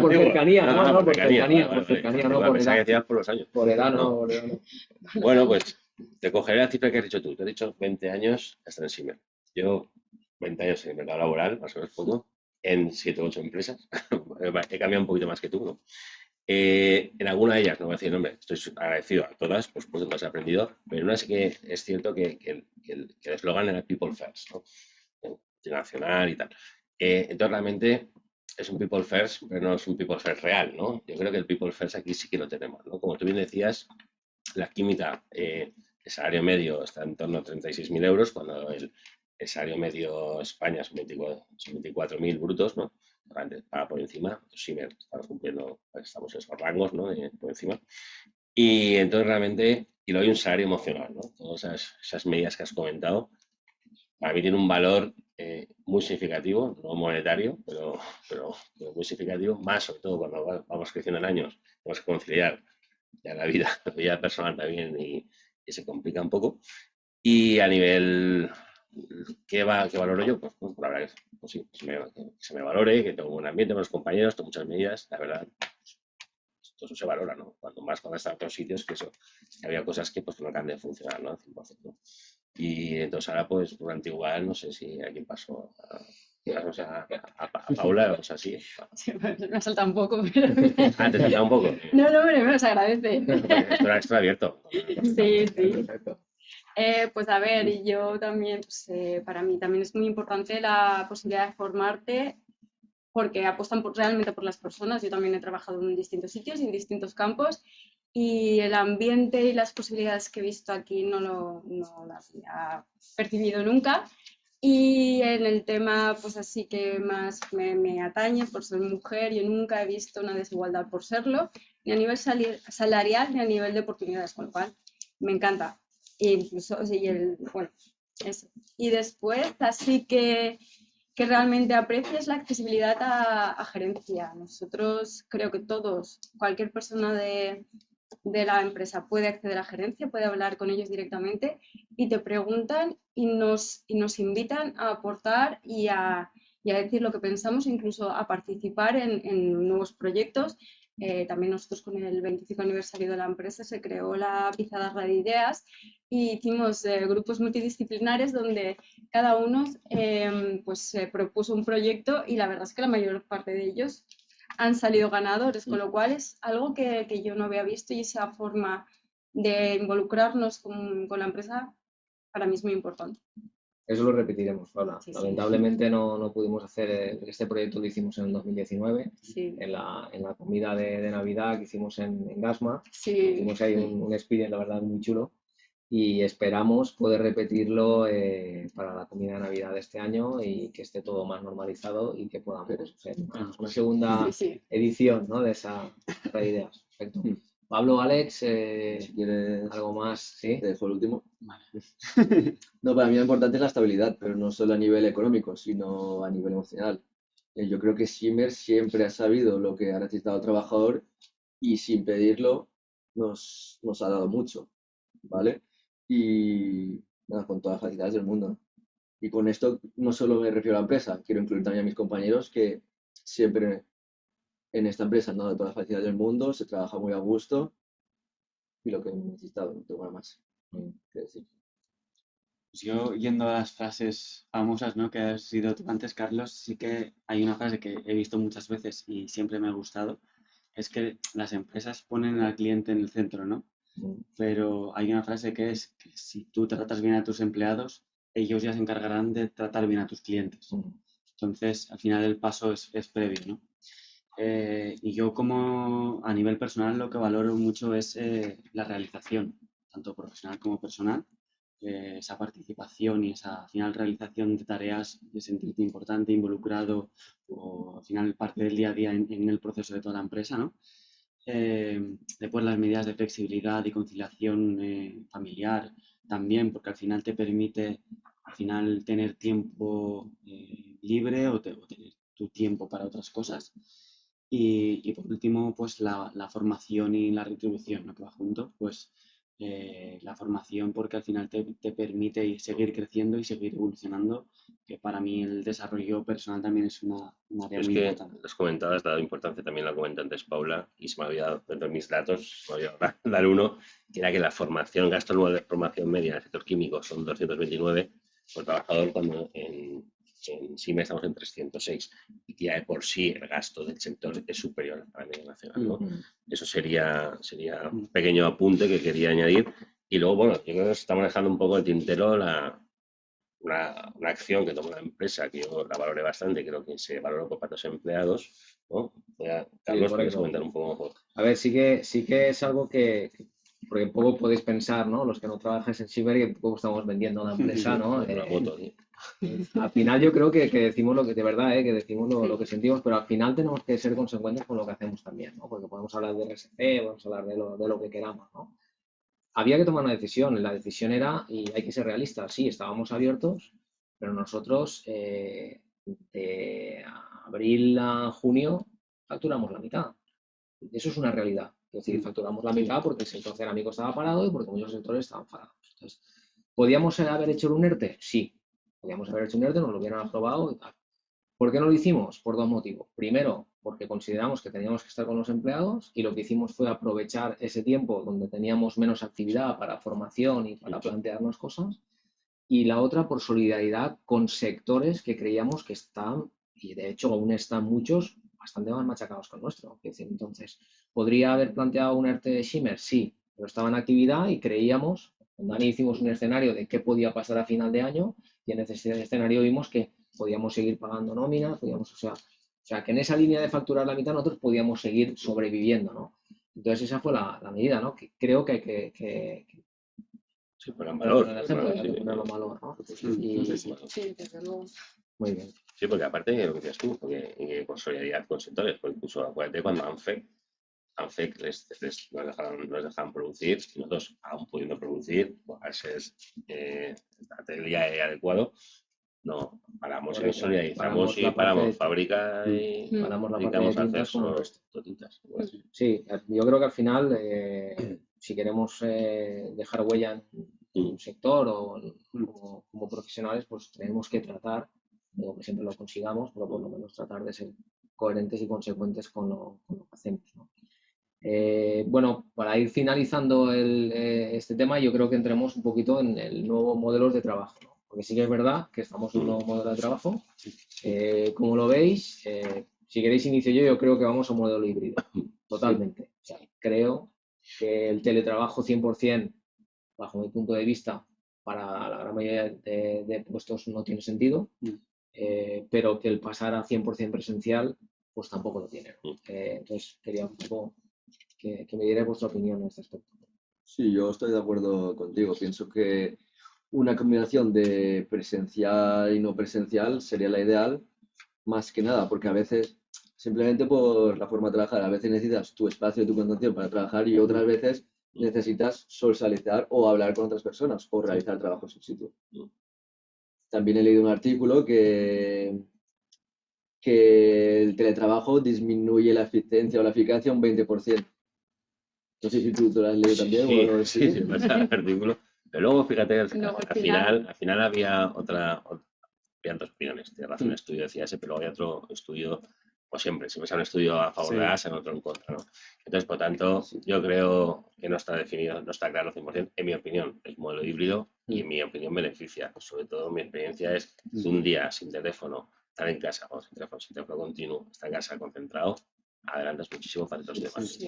por cercanía, no, por cercanía, vale, por cercanía, vale. no por Pensaba que edad. decías por los años. Por edad, No. no, por edad no. Bueno, pues te cogeré la cifra que has dicho tú. Te he dicho 20 años hasta en Shimmer. Yo 20 años en el mercado laboral, más o menos poco, en 7 o 8 empresas. He cambiado un poquito más que tú, ¿no? En alguna de ellas, no voy a decir el nombre, estoy agradecido a todas, por supuesto que has aprendido, pero en una sí que es cierto que el eslogan era People First, ¿no? Internacional y tal. Entonces realmente es un People First, pero no es un People First real, ¿no? Yo creo que el People First aquí sí que lo tenemos, ¿no? Como tú bien decías, la química, el salario medio está en torno a 36.000 euros, cuando el salario medio España son 24.000 brutos, ¿no? Para por encima, sí, estamos cumpliendo, estamos en esos rangos, ¿no? Por encima. Y entonces realmente, y luego hay un salario emocional, ¿no? Todas esas medidas que has comentado, para mí tiene un valor muy significativo, no monetario, pero muy significativo, más sobre todo cuando vamos creciendo en años, tenemos que conciliar ya la vida personal también y se complica un poco. Y a nivel, ¿qué valoro yo? Pues la verdad pues sí, que se me valore, que tengo un buen ambiente con los compañeros, tengo muchas medidas, la verdad, todo eso se valora, ¿no? Cuando estás en otros sitios, que eso, que había cosas que pues no acaban de funcionar, ¿no? Al 100%, ¿no? Y entonces ahora, pues, por antigüedad, no sé si aquí pasó a Paula, o sea, sí. Sí, me ha saltado un poco, pero... Ah, te he saltado un poco. No, pero me los agradece. Esto era abierto. Sí. Perfecto. Pues a ver, yo también, pues, para mí también es muy importante la posibilidad de formarte porque apuestan realmente por las personas. Yo también he trabajado en distintos sitios y en distintos campos y el ambiente y las posibilidades que he visto aquí no las había percibido nunca. Y en el tema, pues así que más me atañe por ser mujer, yo nunca he visto una desigualdad por serlo, ni a nivel salarial ni a nivel de oportunidades, con lo cual me encanta. E incluso, bueno, eso. Y después, así que realmente aprecio es la accesibilidad a gerencia. Nosotros, creo que todos, cualquier persona de la empresa puede acceder a gerencia, puede hablar con ellos directamente y te preguntan y nos invitan a aportar y a decir lo que pensamos, incluso a participar en nuevos proyectos. También nosotros con el 25 aniversario de la empresa se creó la Pizarra de Ideas y hicimos grupos multidisciplinares donde cada uno pues, propuso un proyecto y la verdad es que la mayor parte de ellos han salido ganadores, con lo cual es algo que yo no había visto y esa forma de involucrarnos con la empresa para mí es muy importante. Eso lo repetiremos, Paula. Sí. Lamentablemente no pudimos hacer este proyecto, lo hicimos en el 2019, sí. en la comida de Navidad que hicimos en Gasma. Sí. Hicimos ahí un experience, la verdad, muy chulo. Y esperamos poder repetirlo para la comida de Navidad de este año y que esté todo más normalizado y que podamos hacer una segunda edición, ¿no? de esa idea. Perfecto. Pablo, Alex, Si quieres, algo más, ¿sí? te dejo el último. Vale. No, para mí lo importante es la estabilidad, pero no solo a nivel económico, sino a nivel emocional. Yo creo que Shimmer siempre ha sabido lo que ha necesitado el trabajador y sin pedirlo nos ha dado mucho, ¿vale? Y nada, con todas las facilidades del mundo. Y con esto no solo me refiero a la empresa, quiero incluir también a mis compañeros que siempre en esta empresa han dado todas las facilidades del mundo, se trabaja muy a gusto y lo que he necesitado, no tengo nada más que decir. Pues yo, yendo a las frases famosas, ¿no? que has sido tú antes, Carlos, sí que hay una frase que he visto muchas veces y siempre me ha gustado, es que las empresas ponen al cliente en el centro, ¿no? Pero hay una frase que es que si tú tratas bien a tus empleados, ellos ya se encargarán de tratar bien a tus clientes. Entonces, al final el paso es previo, ¿no? Y yo como a nivel personal lo que valoro mucho es la realización, tanto profesional como personal, esa participación y esa al final realización de tareas, de sentirte importante, involucrado o al final parte del día a día en el proceso de toda la empresa, ¿no? Después las medidas de flexibilidad y conciliación familiar también, porque al final te permite al final tener tiempo libre o tener tu tiempo para otras cosas. Y por último, pues la formación y la retribución, lo que va junto, pues la formación porque al final te permite seguir creciendo y seguir evolucionando, que para mí el desarrollo personal también es una área Es muy que importante. las comentado, has dado importancia, también lo comenté antes Paula, y se me había dado dentro de mis datos, me había dado dar uno, que era que la formación, gasto anual de formación media en el sector químico son 229 por trabajador, cuando en SIME estamos en 306, y que ya de por sí el gasto del sector es superior a la media nacional, ¿no? Eso sería un pequeño apunte que quería añadir. Y luego, bueno, yo creo que se está manejando un poco el tintero una acción que toma la empresa, que yo la valoré bastante, creo que se valoró por patos empleados, ¿no? Carlos, ¿puedes correcto. comentar un poco? A ver, sí que es algo porque un poco podéis pensar, ¿no? Los que no trabajáis en Ciber, que un poco estamos vendiendo una empresa, ¿no? Una moto, ¿sí? Al final yo creo que decimos lo que de verdad, que decimos lo que sentimos, pero al final tenemos que ser consecuentes con lo que hacemos también, ¿no? Porque podemos hablar de RSC, podemos hablar de lo que queramos, ¿no? Había que tomar una decisión, la decisión era, y hay que ser realistas, sí, estábamos abiertos, pero nosotros de abril a junio facturamos la mitad. Eso es una realidad. Es decir, facturamos la mitad porque el sector cerámico estaba parado y porque muchos sectores estaban parados. Entonces, ¿podíamos haber hecho un ERTE? Sí. Podíamos haber hecho un ERTE, nos lo hubieran aprobado y tal. ¿Por qué no lo hicimos? Por dos motivos. Primero, porque consideramos que teníamos que estar con los empleados y lo que hicimos fue aprovechar ese tiempo donde teníamos menos actividad para formación y para plantearnos cosas. Y la otra, por solidaridad con sectores que creíamos que están, y de hecho aún están muchos, bastante más machacados que el nuestro. Es decir, entonces, ¿podría haber planteado un ERTE de Shimmer? Sí, pero estaba en actividad y creíamos, con Dani hicimos un escenario de qué podía pasar a final de año y en ese escenario vimos que podíamos seguir pagando nóminas, o sea, que en esa línea de facturar la mitad nosotros podíamos seguir sobreviviendo, ¿no? Entonces esa fue la medida, ¿no? Que creo que hay que Sí, poner en valor. ponerlo en valor, ¿no? Sí, desde luego. Muy bien. Sí, porque aparte de lo que decías tú, porque con solidaridad con sectores, pues incluso acuérdate cuando ANFEC nos dejaban producir, y nosotros, aún pudiendo producir, pues a veces el día adecuado, no, paramos y nos Correcto. solidarizamos y la parte paramos de- fábrica y Paramos la parte dedicamos de a hacer tintas como el solo resto. tintas. Sí, yo creo que al final, si queremos dejar huella en un sector o como profesionales, pues tenemos que tratar, digo que siempre lo consigamos, pero por lo menos tratar de ser coherentes y consecuentes con lo que hacemos, ¿no? Bueno, para ir finalizando este tema, yo creo que entremos un poquito en el nuevo modelo de trabajo, ¿no? Porque sí que es verdad que estamos en un nuevo modelo de trabajo. Como lo veis, si queréis inicio yo creo que vamos a un modelo híbrido, totalmente. O sea, creo que el teletrabajo 100%, bajo mi punto de vista, para la gran mayoría de puestos no tiene sentido, pero que el pasar a 100% presencial, pues tampoco lo tiene, ¿no? Entonces, quería un poco que me diera vuestra opinión en este aspecto. Sí, yo estoy de acuerdo contigo. Pienso que una combinación de presencial y no presencial sería la ideal, más que nada, porque a veces simplemente por la forma de trabajar. A veces necesitas tu espacio, tu contención para trabajar y otras veces necesitas socializar o hablar con otras personas o realizar trabajos in situ. También he leído un artículo que el teletrabajo disminuye la eficiencia o la eficacia un 20%. No sé si tú lo has leído también o algo así. Sí, pasa el artículo. Pero luego, fíjate, Luego, al final había habían dos opiniones. Tienes razón, el estudio decía ese, pero había otro estudio, como siempre sale un estudio a favor de gas, en otro en contra, ¿no? Entonces, por tanto, yo creo que no está definido, no está claro 100%. En mi opinión, el modelo híbrido y en mi opinión beneficia. Sobre todo, mi experiencia es que un día sin teléfono, estar en casa, o sin teléfono continuo, estar en casa concentrado, adelantas muchísimo para los demás.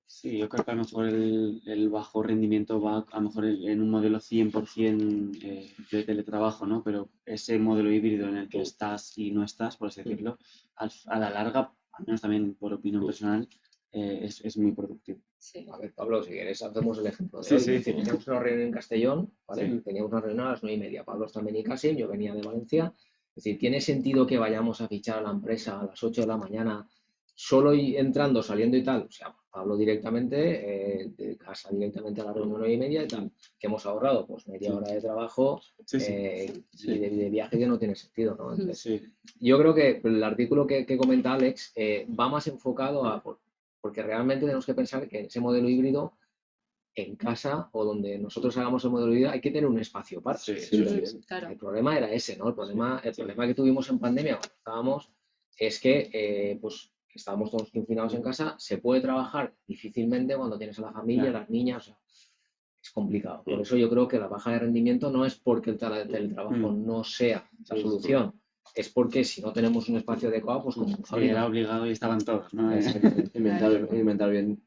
Sí, yo creo que a lo mejor el bajo rendimiento va a lo mejor en un modelo 100% de teletrabajo, ¿no? Pero ese modelo híbrido en el que estás y no estás, por así decirlo, a la larga, al menos también por opinión personal, es muy productivo. Sí. A ver, Pablo, si quieres, hacemos el ejemplo de Sí, hoy. sí. Es decir, teníamos una reunión en Castellón, ¿vale? Sí. Teníamos una reunión a las 9:30. Pablo está en Benicàssim, yo venía de Valencia. Es decir, ¿tiene sentido que vayamos a fichar a la empresa a las 8 de la mañana, solo entrando, saliendo y tal? O sea, Pablo directamente, de casa directamente a la reunión 9:30 y tal. ¿Qué hemos ahorrado? Pues media hora de trabajo y de viaje que no tiene sentido, ¿no? Entonces, yo creo que el artículo que comenta Alex va más enfocado a... Porque realmente tenemos que pensar que en ese modelo híbrido, en casa o donde nosotros hagamos el modelo híbrido, hay que tener un espacio aparte. Claro. El problema era ese, ¿no? El problema que tuvimos en pandemia cuando estábamos es que pues estábamos todos confinados en casa, se puede trabajar difícilmente cuando tienes a la familia, las niñas, o sea, es complicado. Por eso yo creo que la baja de rendimiento no es porque el teletrabajo no sea la solución. Es porque si no tenemos un espacio adecuado, pues como era obligado y estaban todos, ¿no? Y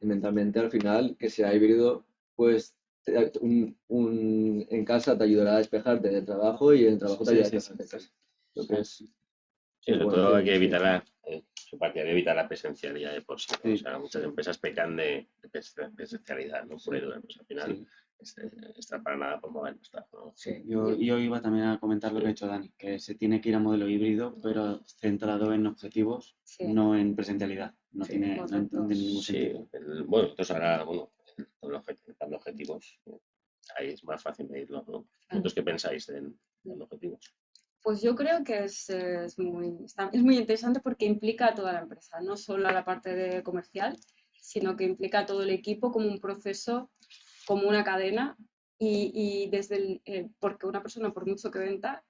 mentalmente al final, que sea híbrido, pues en casa te ayudará a despejarte del trabajo y en el trabajo te ayudará a despejarte de casa. Lo que es, Sí, sobre todo hay que evitar la presencialidad de por sí, ¿no? O sea, muchas empresas pecan de presencialidad, ¿no? Por eso, pues, al final está para nada por mover, no está, ¿no? Yo iba también a comentar lo que ha hecho Dani, que se tiene que ir a modelo híbrido, pero centrado en objetivos, no en presencialidad. No tiene ningún sentido. Bueno, entonces ahora, dando objetivos, ahí es más fácil medirlo, ¿no? ¿Vosotros qué pensáis en objetivos? Pues yo creo que es muy interesante porque implica a toda la empresa, no solo a la parte de comercial, sino que implica a todo el equipo como un proceso, como una cadena y desde porque una persona por mucho que venda,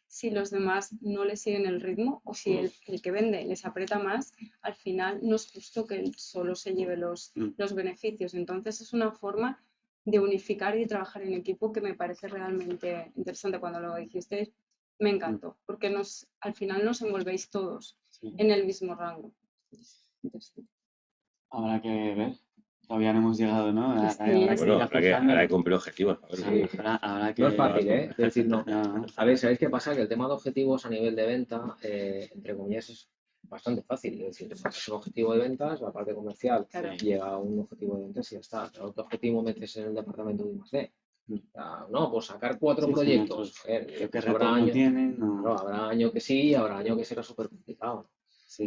si los demás no le siguen el ritmo o si el que vende les aprieta más, al final no es justo que él solo se lleve los beneficios. Entonces es una forma de unificar y de trabajar en equipo que me parece realmente interesante. Cuando lo dijisteis, me encantó, porque al final nos envolvéis todos en el mismo rango. Habrá que ver. Todavía no hemos llegado, ¿no? Habrá que cumplir objetivos. Habrá que... No es fácil, ¿eh? Es decir, no. A ver, ¿sabéis qué pasa? Que el tema de objetivos a nivel de venta, entre comillas, es bastante fácil. Es decir, es un objetivo de ventas, la parte comercial llega a un objetivo de ventas y ya está. El otro objetivo metes en el departamento de I+D. No, pues sacar 4 proyectos. Habrá año que sí, habrá año que será súper complicado.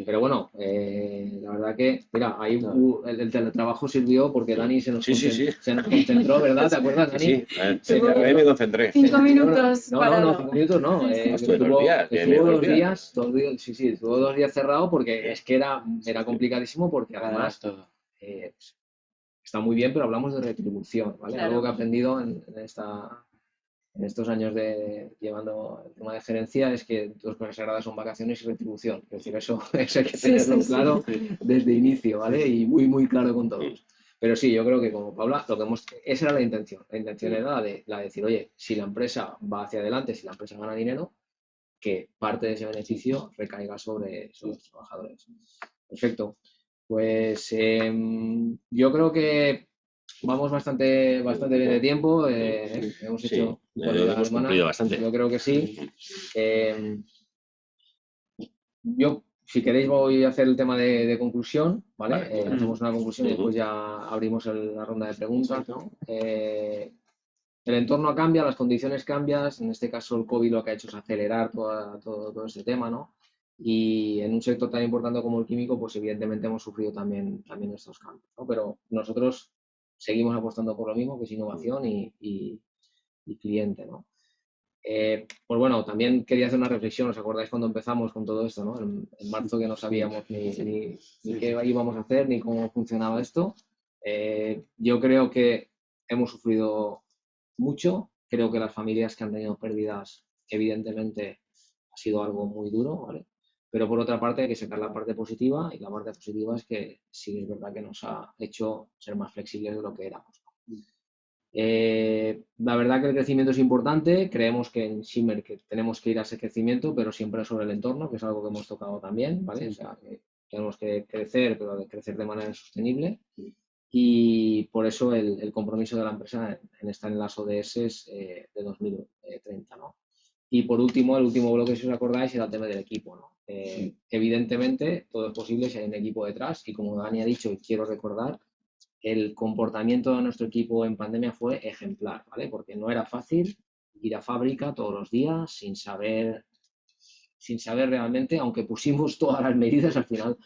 Pero bueno, la verdad que, mira, ahí el teletrabajo sirvió porque Dani se nos concentró, ¿verdad? ¿Te acuerdas, Dani? Sí, me concentré. 5 minutos. No, 5 minutos no. Estuvo 2 días, estuvo 2 días cerrado porque es que era complicadísimo porque además está muy bien, pero hablamos de retribución, ¿vale? Algo que he aprendido en estos años llevando el tema de gerencia es que 2 cosas sagradas son vacaciones y retribución. Es decir, eso hay que tenerlo claro desde inicio, ¿vale? Y muy, muy claro con todos. Pero sí, yo creo que como Paula, esa era la intención. La intención era la de decir, oye, si la empresa va hacia adelante, si la empresa gana dinero, que parte de ese beneficio recaiga sobre los trabajadores. Perfecto. Pues yo creo que vamos bastante bien de tiempo. Hemos hecho hemos cumplido bastante. Yo creo que sí. Yo, si queréis, voy a hacer el tema de conclusión, ¿vale? Hacemos una conclusión y después ya abrimos la ronda de preguntas, ¿no? El entorno cambia, las condiciones cambian. En este caso, el COVID lo que ha hecho es acelerar todo este tema, ¿no? Y en un sector tan importante como el químico, pues evidentemente hemos sufrido también estos cambios, ¿no? Pero nosotros seguimos apostando por lo mismo, que es innovación y cliente, ¿no? Pues bueno, también quería hacer una reflexión. ¿Os acordáis cuando empezamos con todo esto, ¿no? En marzo, que no sabíamos ni qué íbamos a hacer, ni cómo funcionaba esto. Yo creo que hemos sufrido mucho. Creo que las familias que han tenido pérdidas, evidentemente, ha sido algo muy duro, ¿vale? Pero por otra parte hay que sacar la parte positiva, y la parte positiva es que sí es verdad que nos ha hecho ser más flexibles de lo que éramos. La verdad que el crecimiento es importante. Creemos que en Shimmer que tenemos que ir a ese crecimiento, pero siempre sobre el entorno, que es algo que hemos tocado también, ¿vale? O sea, que tenemos que crecer, pero de crecer de manera sostenible. Y por eso el compromiso de la empresa en estar en las ODS de 2030, ¿no? Y por último, el último bloque, si os acordáis, era el tema del equipo, ¿no? Evidentemente, todo es posible si hay un equipo detrás, y como Dani ha dicho, y quiero recordar, el comportamiento de nuestro equipo en pandemia fue ejemplar, ¿vale? Porque no era fácil ir a fábrica todos los días sin saber realmente, aunque pusimos todas las medidas, al final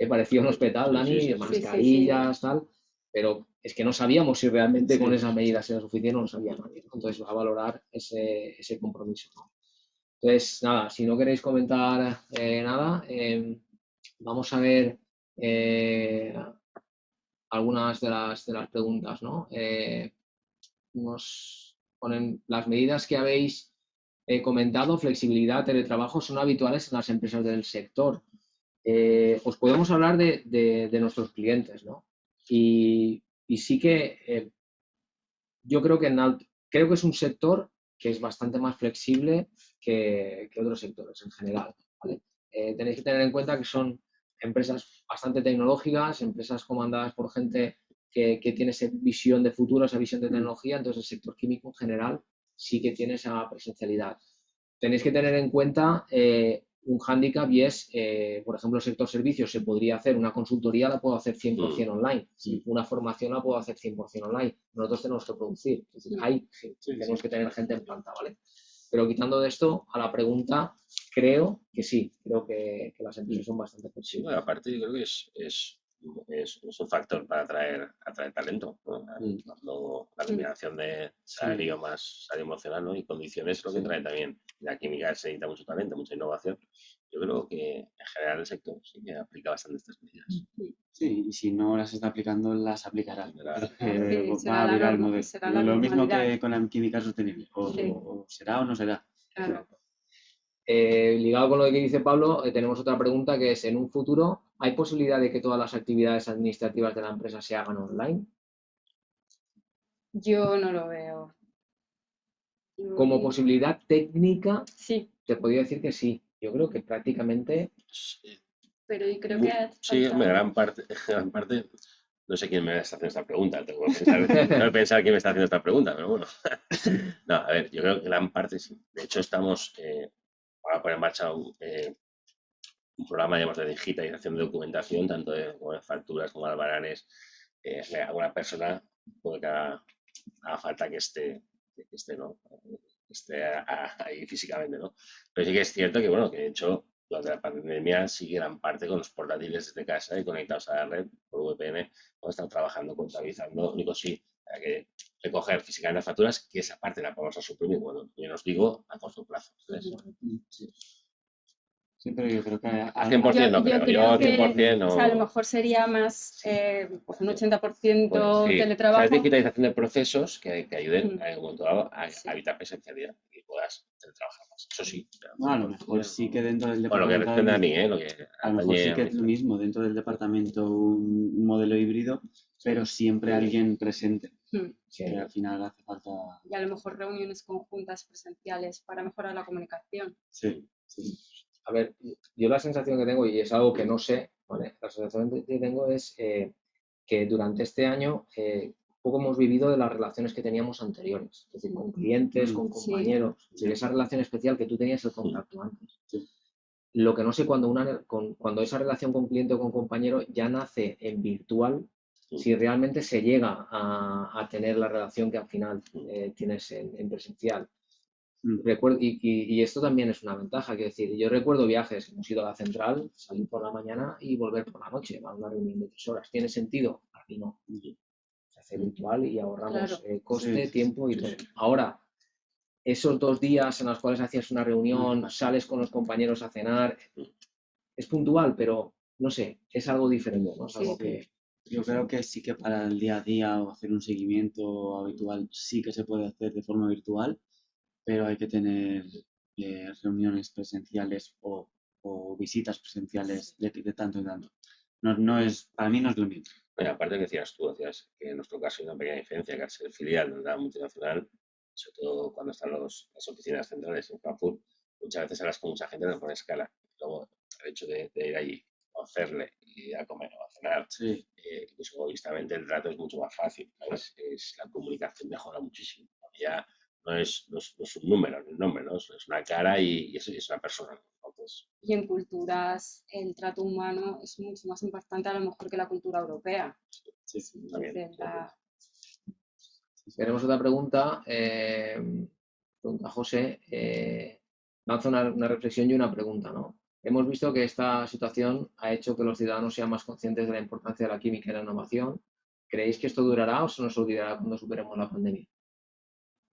parecía un hospital, Dani, mascarillas, tal, pero es que no sabíamos si realmente con esas medidas era suficiente, no lo sabía nadie, ¿no? Entonces va a valorar ese compromiso, ¿no? Entonces, nada, si no queréis comentar nada, vamos a ver algunas de las preguntas, ¿no? Nos ponen las medidas que habéis comentado, flexibilidad, teletrabajo, son habituales en las empresas del sector. Os podemos hablar de nuestros clientes, ¿no? Y sí que yo creo que creo que es un sector que es bastante más flexible que otros sectores en general, ¿vale? Tenéis que tener en cuenta que son empresas bastante tecnológicas, empresas comandadas por gente que tiene esa visión de futuro, esa visión de tecnología. Entonces el sector químico en general sí que tiene esa presencialidad. Tenéis que tener en cuenta un hándicap, y es, por ejemplo, el sector servicios. Se podría hacer una consultoría, la puedo hacer 100% online. Una formación la puedo hacer 100% online. Nosotros tenemos que producir. Es decir, tenemos que tener gente en planta, ¿vale? Pero quitando de esto, a la pregunta, creo que sí. Creo que las empresas son bastante flexibles. Bueno, aparte, yo creo que es un factor para atraer talento, ¿no? La combinación de salario más salario emocional, ¿no? Y condiciones es lo que trae también. La química se necesita mucho talento, mucha innovación. Yo creo que en general el sector sí que aplica bastante estas medidas. Sí, y si no las está aplicando, las aplicará. Será Va a virar el norma, modelo. será la Lo mismo normalidad. que con la química sostenible. O será o no será. Claro. Ligado con lo que dice Pablo, tenemos otra pregunta, que es: ¿en un futuro hay posibilidad de que todas las actividades administrativas de la empresa se hagan online? Yo no lo veo. Como posibilidad técnica, sí, te podría decir que sí. Yo creo que prácticamente. pero yo creo que sí, gran parte, no sé quién me está haciendo esta pregunta, tengo que pensar quién me está haciendo esta pregunta, pero bueno. No, a ver, yo creo que gran parte sí. De hecho, estamos para poner en marcha un programa, digamos, de digitalización de documentación, tanto de facturas como de albaranes. Alguna persona puede que haga falta que esté, ¿no? Ahí físicamente, ¿no? Pero sí que es cierto que, bueno, que de hecho durante la pandemia sí que gran parte con los portátiles desde casa y conectados a la red por VPN, hemos estado trabajando, contabilizando. Único sí, hay que recoger físicamente las facturas, que esa parte la vamos a suprimir, bueno, yo os digo, a corto plazo. Sí, pero yo creo que... Al 100% no creo. Yo 100% no... O sea, a lo mejor sería más un 80% bueno, sí. teletrabajo. O sea, es digitalización de procesos que ayuden en un momento dado a evitar presencialidad y puedas teletrabajar más. Eso sí. No, a lo mejor sí que dentro del departamento... Bueno, lo que responde a mí, lo que... A lo mejor sí que es lo mismo dentro del departamento, un modelo híbrido, pero siempre alguien presente. Que al final hace falta... Y a lo mejor reuniones conjuntas presenciales para mejorar la comunicación. Sí. A ver, yo la sensación que tengo, y es algo que no sé, ¿vale? La sensación que tengo es que durante este año poco hemos vivido de las relaciones que teníamos anteriores, es decir, con clientes, con compañeros, de esa relación especial que tú tenías el contacto antes. Lo que no sé, cuando esa relación con cliente o con compañero ya nace en virtual, si realmente se llega a tener la relación que al final tienes en presencial. Recuerdo, y esto también es una ventaja, quiero decir, yo recuerdo viajes, hemos ido a la central, salir por la mañana y volver por la noche, a una reunión de 3 horas. ¿Tiene sentido? Para mí no. Se hace virtual y ahorramos Claro. coste, Sí, tiempo y sí, todo. sí. Ahora, esos 2 días en los cuales hacías una reunión, Mm. sales con los compañeros a cenar, es puntual, pero no sé, es algo diferente, ¿no? Es algo Sí. que... Yo creo que sí que para el día a día o hacer un seguimiento habitual sí que se puede hacer de forma virtual, pero hay que tener reuniones presenciales o visitas presenciales de tanto en tanto. No es, para mí no es lo mismo. Bueno, aparte que decías que en nuestro caso hay una pequeña diferencia, que al ser filial de una multinacional, sobre todo cuando están las oficinas centrales en Frankfurt, muchas veces hablas con mucha gente no por escala. Luego, el hecho de ir allí, conocerle y a comer o a cenar, Sí, pues egoístamente el trato es mucho más fácil, ¿sabes? La comunicación mejora muchísimo. Ya no es un número, ni un nombre, ¿no? Es una cara y es una persona, ¿no? Entonces, Y en culturas el trato humano es mucho más impactante a lo mejor que la cultura europea. sí, Sí, también. desde la- Tenemos otra pregunta. Pregunta José. Lanza una reflexión y una pregunta, ¿no? Hemos visto que esta situación ha hecho que los ciudadanos sean más conscientes de la importancia de la química y la innovación. ¿Creéis que esto durará o se nos olvidará cuando superemos la pandemia?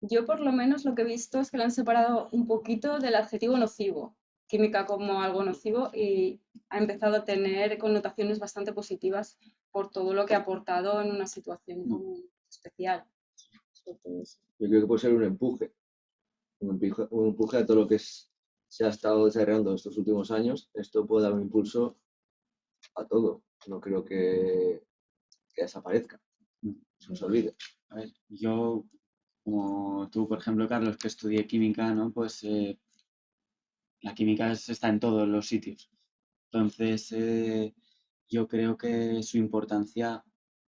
Yo por lo menos lo que he visto es que lo han separado un poquito del adjetivo nocivo, química como algo nocivo, y ha empezado a tener connotaciones bastante positivas por todo lo que ha aportado en una situación como especial. Sobre todo eso. Yo creo que puede ser un empuje a todo lo que se ha estado desarrollando estos últimos años. Esto puede dar un impulso a todo. No creo que desaparezca, se nos olvide. A ver, yo, como tú, por ejemplo, Carlos, que estudié química, ¿no? Pues la química está en todos los sitios. Entonces, yo creo que su importancia,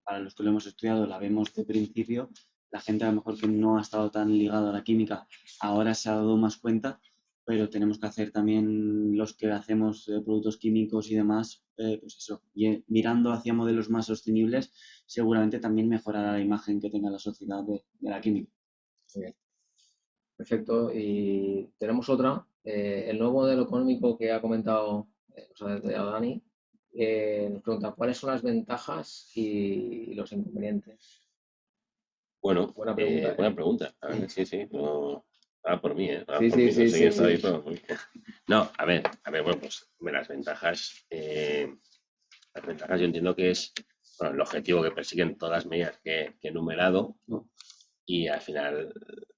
para los que lo hemos estudiado, la vemos de principio. La gente a lo mejor que no ha estado tan ligado a la química, ahora se ha dado más cuenta, pero tenemos que hacer también los que hacemos productos químicos y demás, pues eso, y, mirando hacia modelos más sostenibles, seguramente también mejorará la imagen que tenga la sociedad de la química. Muy bien. Perfecto. Y tenemos otra. El nuevo modelo económico que ha comentado, nos ha detallado Dani, nos pregunta cuáles son las ventajas y los inconvenientes. Bueno, Buena pregunta, ¿eh? buena pregunta. A ver, sí, sí. No, va por mí, ¿eh? Va Sí, por sí, mí. No sí, sé quién sí, está ahí, sí. pero... No, bueno, pues las ventajas. Las ventajas yo entiendo que es bueno, el objetivo que persiguen todas las medidas que he enumerado, ¿no? Y al final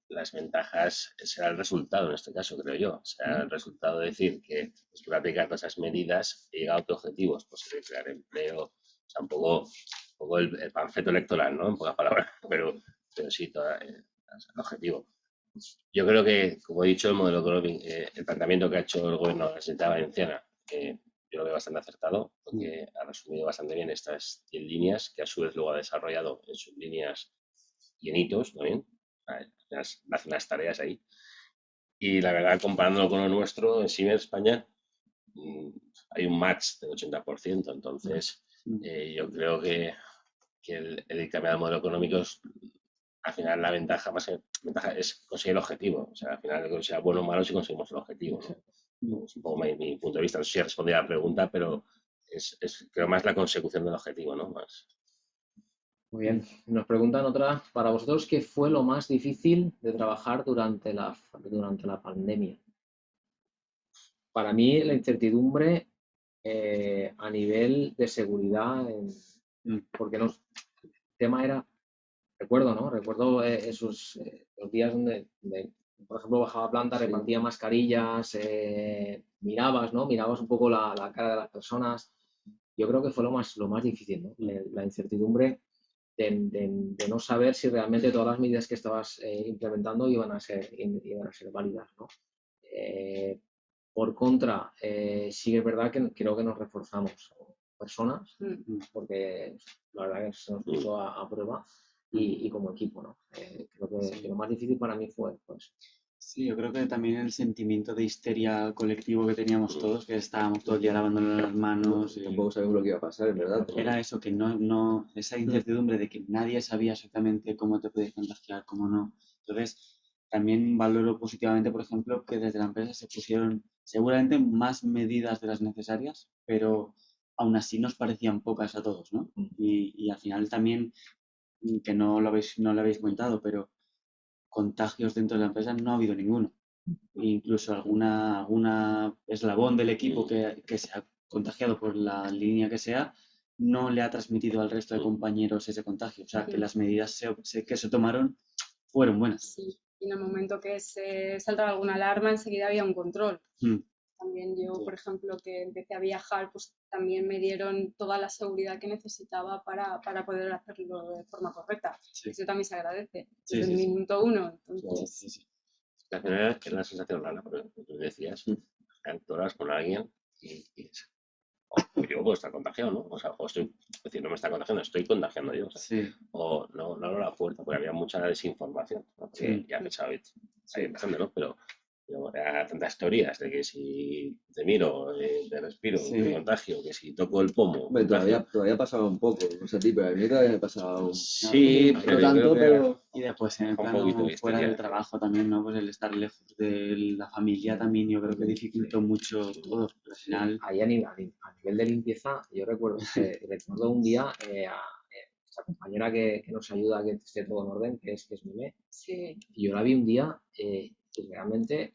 las ventajas será el resultado en este caso, creo yo. Será el resultado de decir que después de aplicar todas esas medidas he llegado a tus objetivos, pues de crear empleo, o sea, un poco el panfleto electoral, ¿no? En pocas palabras, pero sí, el objetivo. Yo creo que, como he dicho, el modelo económico, el planteamiento que ha hecho el gobierno de la Universidad Valenciana, yo lo veo bastante acertado, porque ha resumido bastante bien estas 10 líneas, que a su vez luego ha desarrollado en sus líneas y en hitos también. Hace unas tareas ahí. Y la verdad, comparándolo con lo nuestro, en Siemens España hay un match del 80%. Entonces, yo creo que el cambiar el modelo económico es, al final la ventaja es conseguir el objetivo. O sea, al final, que sea bueno o malo si conseguimos el objetivo, ¿no? Es un poco mi punto de vista. No sé si respondí a la pregunta, pero creo más la consecución del objetivo, ¿no? Más. Muy bien. Nos preguntan otra, para vosotros, ¿qué fue lo más difícil de trabajar durante la pandemia? Para mí, la incertidumbre a nivel de seguridad, porque el tema era, recuerdo, ¿no? Recuerdo esos los días donde, por ejemplo, bajaba a planta, repartía mascarillas, mirabas, ¿no? Mirabas un poco la cara de las personas. Yo creo que fue lo más difícil, ¿no? La incertidumbre de no saber si realmente todas las medidas que estabas implementando iban a ser válidas, ¿no? Por contra, sí que es verdad que creo que nos reforzamos personas, porque la verdad que se nos puso a prueba y como equipo, ¿no? Creo que lo más difícil para mí fue eso. Sí, yo creo que también el sentimiento de histeria colectivo que teníamos todos, que estábamos todo el día lavándonos las manos. Tampoco sabemos lo que iba a pasar, en verdad. Era eso, que esa incertidumbre de que nadie sabía exactamente cómo te podías contagiar, cómo no. Entonces, también valoro positivamente, por ejemplo, que desde la empresa se pusieron seguramente más medidas de las necesarias, pero aún así nos parecían pocas a todos, ¿no? Y al final también, que no lo habéis comentado, pero contagios dentro de la empresa no ha habido ninguno. Incluso alguna eslabón del equipo que se ha contagiado por la línea que sea, no le ha transmitido al resto de compañeros ese contagio. O sea, que las medidas que se tomaron fueron buenas. Sí, y en el momento que se saltaba alguna alarma, enseguida había un control. También yo, Sí. por ejemplo, que empecé a viajar, pues también me dieron toda la seguridad que necesitaba para poder hacerlo de forma correcta. Sí. Eso también se agradece Sí, desde el sí, sí. minuto uno. Entonces, Sí. La primera es la sensación rara, porque tú decías, horas con alguien y yo puedo estar contagiado, ¿no? O sea, es decir, no me está contagiando, estoy contagiando yo. O sea, Sí. o no abro la puerta, porque había mucha desinformación, ¿no? Sí. Ya pensaba, ahí empezando, ¿no? Pero era tantas teorías de que si te miro, te respiro, Sí. te contagio, que si toco el pomo. Hombre, todavía pasaba un poco, no sé a ti, pero a mí todavía me pasaba un... Sí, no pero tanto, yo creo que pero... Y después en el un plano poquito de fuera histeria. del trabajo también, ¿no? Pues el estar lejos de la familia también yo creo que dificultó mucho todo. Al final, Ahí a nivel de limpieza, yo recuerdo un día a nuestra compañera que nos ayuda a que esté todo en orden, que es Mime, sí, y yo la vi un día y realmente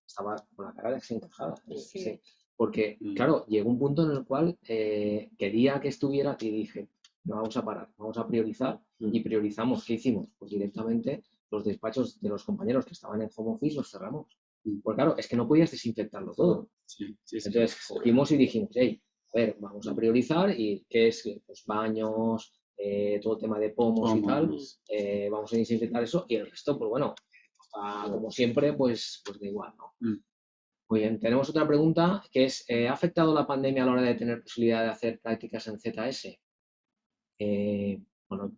estaba con la cara desencajada. Sí. Porque, claro, llegó un punto en el cual quería que estuviera y dije, no vamos a parar, vamos a priorizar. Y priorizamos. ¿Qué hicimos? Pues directamente los despachos de los compañeros que estaban en home office los cerramos. Porque claro, es que no podías desinfectarlo todo. sí. Entonces cogimos y dijimos, hey, a ver, vamos a priorizar y qué es, pues baños, todo el tema de pomos y tal, vamos a desinfectar eso y el resto, pues bueno, como siempre, pues da igual, ¿no? Muy bien, tenemos otra pregunta que es, ¿ha afectado la pandemia a la hora de tener posibilidad de hacer prácticas en ZS? Bueno,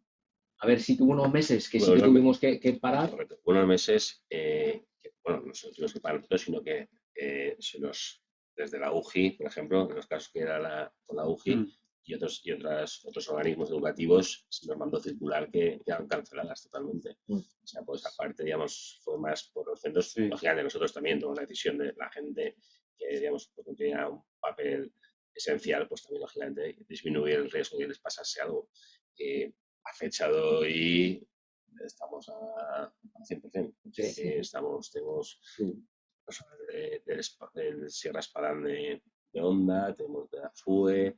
a ver, sí que hubo unos meses que sí que tuvimos que parar. Correcto. Unos meses, bueno, no tuvimos que parar, sino que desde la UGI, por ejemplo, en los casos que era con la UGI y otros organismos educativos, se nos mandó circular que eran canceladas totalmente. O sea, pues aparte, digamos, fue más por los centros. Lógicamente, nosotros también tomamos la decisión de la gente que, digamos, porque tenía un papel esencial, pues también, lógicamente, disminuir el riesgo de que les pasase algo. A fecha de hoy estamos a 100%. Tenemos personas del Sierra Espadán de Onda, tenemos de la FUE,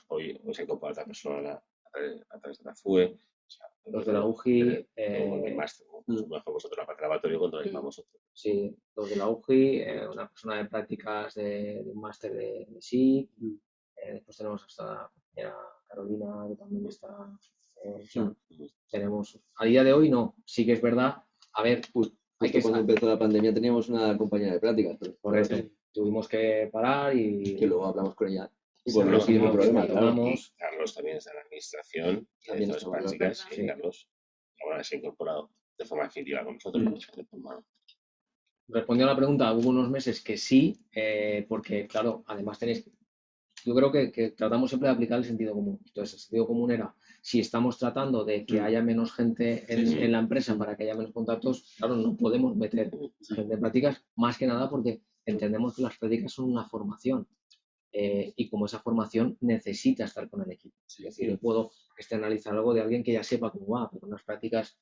hoy se ha incorporado otra persona a través de la FUE. O sea, los de la UGI. Vosotros la parte de laboratorio controláis vosotros. Sí, los de la UGI, una persona de prácticas de un máster de SIC. Después tenemos hasta la compañera Carolina, que también está. Tenemos, a día de hoy no, sí que es verdad. A ver, cuando empezó la pandemia teníamos una compañera de prácticas. Por eso tuvimos que parar y que luego hablamos con ella. Y bueno, no sin problema, Carlos también está en la administración, también está prácticas, y Carlos ahora se ha incorporado de forma definitiva con nosotros. Respondiendo a la pregunta, hubo unos meses que sí, porque claro, además yo creo que tratamos siempre de aplicar el sentido común. Entonces, el sentido común era, si estamos tratando de que haya menos gente en la empresa para que haya menos contactos, claro, no podemos meter gente en prácticas, más que nada porque entendemos que las prácticas son una formación. Y como esa formación necesita estar con el equipo. Es decir, yo puedo externalizar algo de alguien que ya sepa cómo va, pero unas prácticas,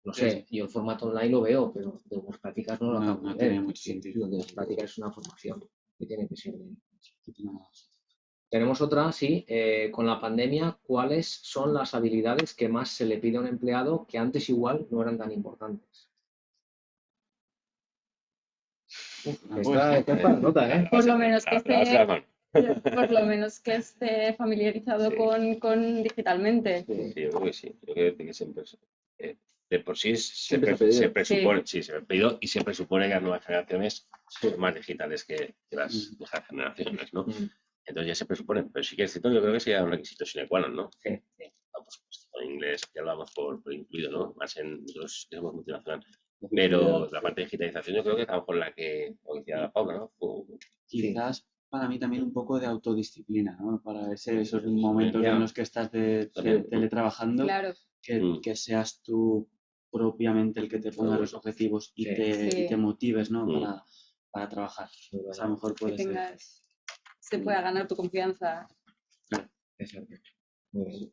no sé, yo el formato online lo veo, pero de unas prácticas no lo acabo de ver. Tiene mucho sentido. Las prácticas es una formación que tiene que ser. Tenemos otra, sí, con la pandemia, ¿cuáles son las habilidades que más se le pide a un empleado que antes igual no eran tan importantes? Esta es para la nota, ¿eh? Por lo menos que esté familiarizado con digitalmente. Sí, yo creo que sí. Yo creo que siempre de por sí se presupone, se ha pedido y se presupone que las nuevas generaciones son más digitales que las viejas generaciones, ¿no? Entonces ya se presupone, pero sí que es cierto, yo creo que sería un requisito sine qua non, ¿no? Sí. Vamos, pues, con inglés ya lo damos por incluido, ¿no? Más en los que somos multinacional. Pero la parte de digitalización yo creo que es a lo mejor la que, como decía Paula, ¿no? Quizás para mí también un poco de autodisciplina, ¿no? Para esos momentos en los que estás teletrabajando, que seas tú propiamente el que te ponga los objetivos y, Sí. y te motives, ¿no? Mm. Para trabajar. Muy O sea, a lo mejor Que puede ser. tengas, se pueda ganar tu confianza. Exacto. Muy bien.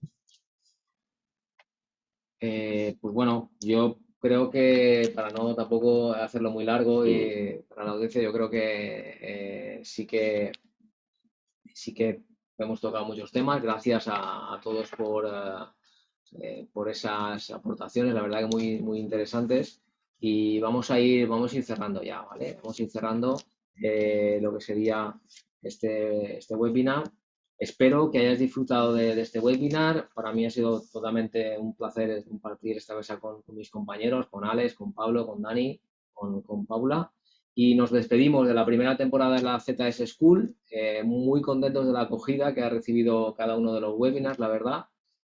Pues bueno, yo creo que para no tampoco hacerlo muy largo y para la audiencia, yo creo que sí que hemos tocado muchos temas. Gracias a todos por esas aportaciones, la verdad que muy, muy interesantes. Y vamos a ir cerrando ya, ¿vale? Vamos a ir cerrando lo que sería este webinar. Espero que hayas disfrutado de este webinar. Para mí ha sido totalmente un placer compartir esta mesa con mis compañeros, con Alex, con Pablo, con Dani, con Paula. Y nos despedimos de la primera temporada de la ZS School, muy contentos de la acogida que ha recibido cada uno de los webinars, la verdad.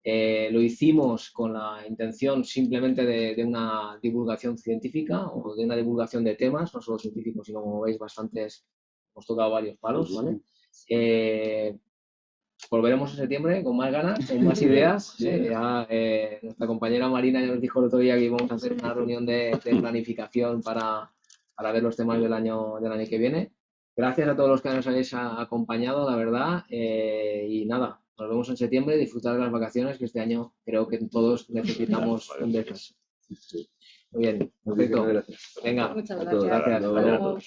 Lo hicimos con la intención simplemente de una divulgación científica o de una divulgación de temas, no solo científicos, sino como veis bastantes, hemos tocado varios palos, ¿vale? Volveremos en septiembre con más ganas, con más ideas. Ya, nuestra compañera Marina ya nos dijo el otro día que íbamos a hacer una reunión de planificación para ver los temas del año que viene. Gracias a todos los que nos habéis acompañado, la verdad. Y nada, nos vemos en septiembre. Disfrutar de las vacaciones, que este año creo que todos necesitamos un descanso. Muy bien, perfecto. Muchísimas gracias. Venga, Muchas A todos. gracias. gracias. Hasta Hasta luego. luego.